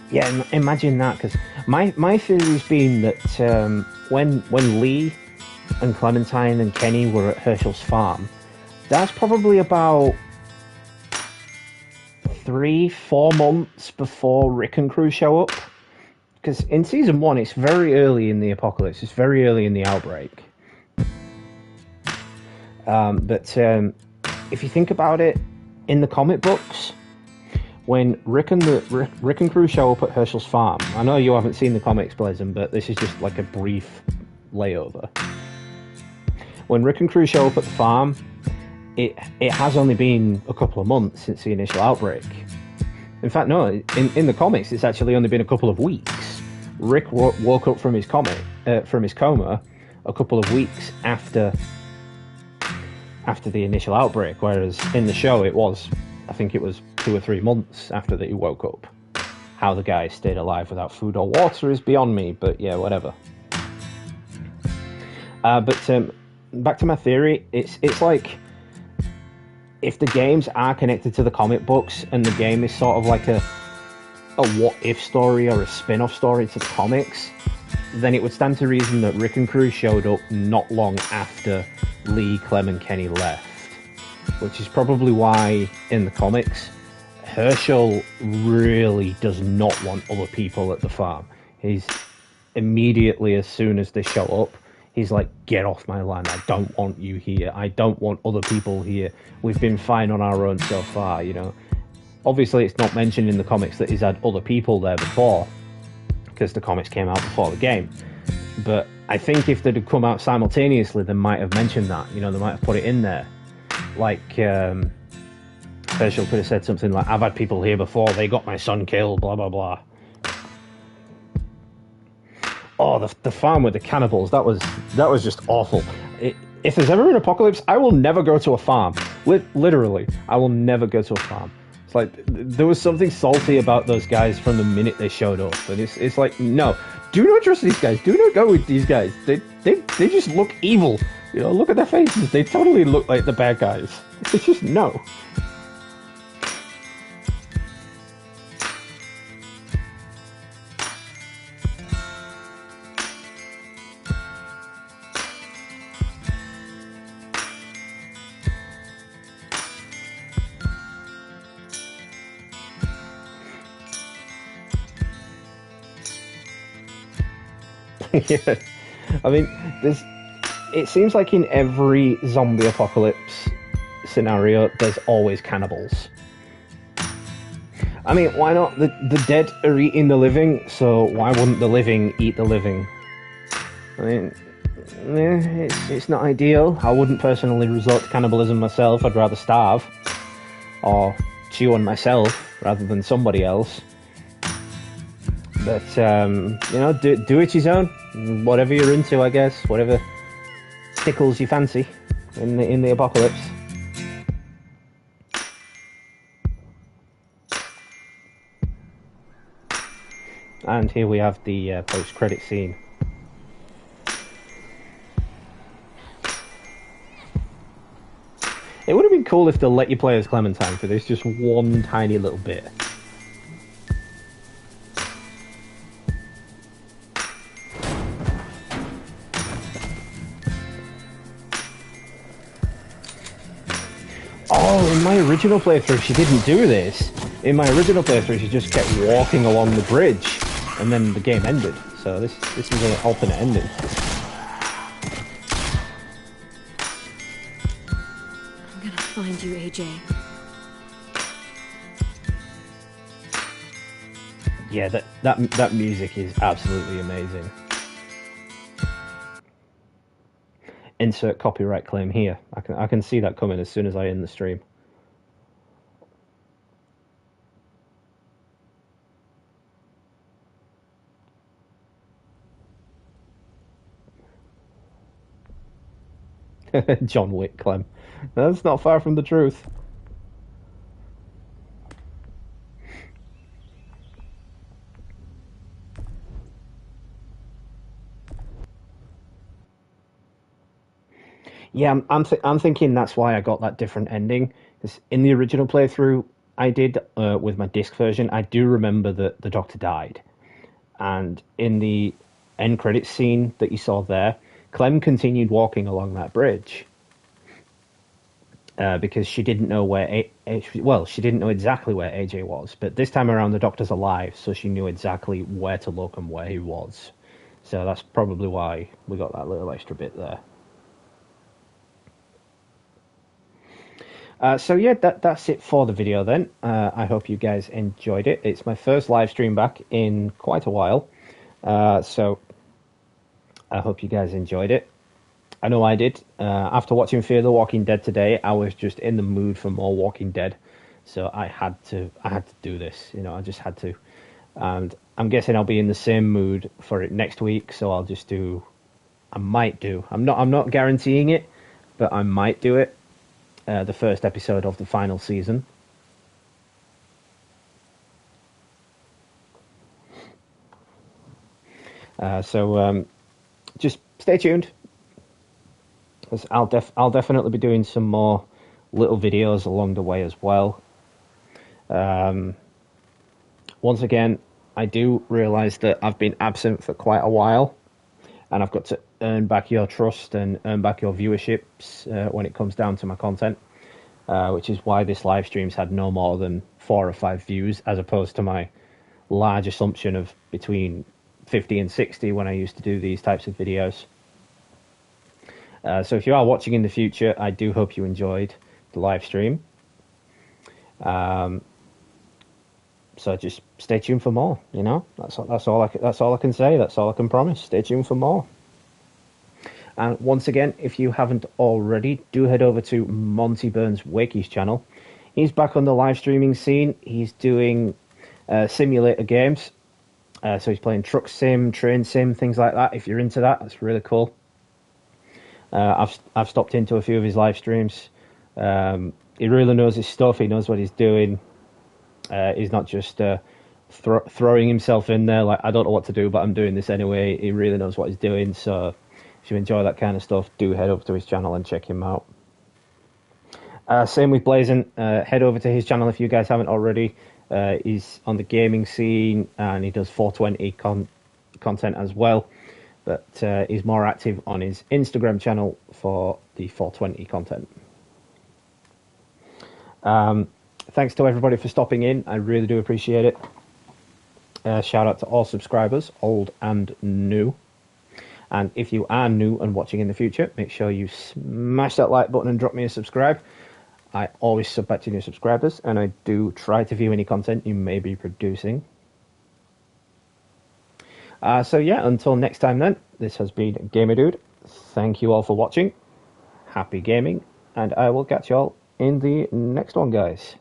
Yeah, imagine that, because my theory's been that when Lee and Clementine and Kenny were at Herschel's farm, that's probably about 3-4 months before Rick and crew show up. Because in season 1, it's very early in the apocalypse, it's very early in the outbreak. But if you think about it, in the comic books, when Rick and crew show up at Herschel's farm, I know you haven't seen the comics, Blazin, but this is just like a brief layover. When Rick and crew show up at the farm, it has only been a couple of months since the initial outbreak. In fact, no, in the comics, it's actually only been a couple of weeks. Rick woke up from his coma a couple of weeks after the initial outbreak, whereas in the show I think it was 2 or 3 months after that he woke up. How the guy stayed alive without food or water is beyond me, but yeah, whatever. But back to my theory, it's like, if the games are connected to the comic books and the game is sort of like a what-if story or a spin-off story to the comics, then it would stand to reason that Rick and crew showed up not long after Lee, Clem and Kenny left. Which is probably why, in the comics, Herschel really does not want other people at the farm. He's immediately, as soon as they show up, he's like, get off my land, I don't want you here, I don't want other people here, we've been fine on our own so far, you know. Obviously it's not mentioned in the comics that he's had other people there before, because the comics came out before the game. But I think if they'd have come out simultaneously, they might have mentioned that, you know, they might have put it in there. Like, Herschel could have said something like, I've had people here before, they got my son killed, blah, blah, blah. Oh, the farm with the cannibals, that was just awful. If there's ever an apocalypse, I will never go to a farm. Literally, I will never go to a farm. It's like, there was something salty about those guys from the minute they showed up. And it's like, no, do not trust these guys. Do not go with these guys. They just look evil. You know, look at their faces. They totally look like the bad guys. It's just, no. Yeah. I mean, there's. It seems like in every zombie apocalypse scenario, there's always cannibals. I mean, why not? The dead are eating the living, so why wouldn't the living eat the living? I mean, it's not ideal. I wouldn't personally resort to cannibalism myself. I'd rather starve or chew on myself rather than somebody else. But you know, do it your own. Whatever you're into, I guess. Whatever tickles your fancy in the apocalypse. And here we have the post-credit scene. It would have been cool if they let you play as Clementine for this, just one tiny little bit. Oh, in my original playthrough she didn't do this. In my original playthrough she just kept walking along the bridge, and then the game ended. So this is an alternate ending. I'm gonna find you, AJ. Yeah, that music is absolutely amazing. Insert copyright claim here. I can see that coming as soon as I end the stream. John Wick, Clem. That's not far from the truth. Yeah, I'm thinking that's why I got that different ending. Because in the original playthrough I did with my disc version, I do remember that the Doctor died, and in the end credits scene that you saw there, Clem continued walking along that bridge because she didn't know where she didn't know exactly where AJ was, but this time around the Doctor's alive, so she knew exactly where to look and where he was. So that's probably why we got that little extra bit there. So yeah, that's it for the video then. I hope you guys enjoyed it. It's my first live stream back in quite a while, so I hope you guys enjoyed it. I know I did. After watching Fear the Walking Dead today, I was just in the mood for more Walking Dead, so I had to do this. You know, I just had to, and I'm guessing I'll be in the same mood for it next week. So I'll just do. I might do. I'm not guaranteeing it, but I might do it. The first episode of the final season. So just stay tuned. I'll definitely be doing some more little videos along the way as well. Once again, I do realise that I've been absent for quite a while, and I've got to earn back your trust and earn back your viewerships when it comes down to my content, which is why this live stream's had no more than 4 or 5 views, as opposed to my large assumption of between 50 and 60 when I used to do these types of videos. So if you are watching in the future, I do hope you enjoyed the live stream. So just stay tuned for more. You know, that's all I can say. That's all I can promise. Stay tuned for more. And once again, if you haven't already, do head over to Monty Burns Wakey's channel. He's back on the live streaming scene. He's doing simulator games. So he's playing truck sim, train sim, things like that. If you're into that, that's really cool. I've stopped into a few of his live streams. He really knows his stuff. He knows what he's doing. He's not just throwing himself in there like, I don't know what to do, but I'm doing this anyway. He really knows what he's doing. So if you enjoy that kind of stuff, do head over to his channel and check him out. Same with Blazin. Head over to his channel if you guys haven't already. He's on the gaming scene and he does 420 content as well. But he's more active on his Instagram channel for the 420 content. Thanks to everybody for stopping in. I really do appreciate it. Shout out to all subscribers, old and new. And if you are new and watching in the future, make sure you smash that like button and drop me a subscribe. I always sub back to new subscribers, and I do try to view any content you may be producing. So yeah, until next time then, this has been Gamer Dude. Thank you all for watching. Happy gaming, and I will catch you all in the next one, guys.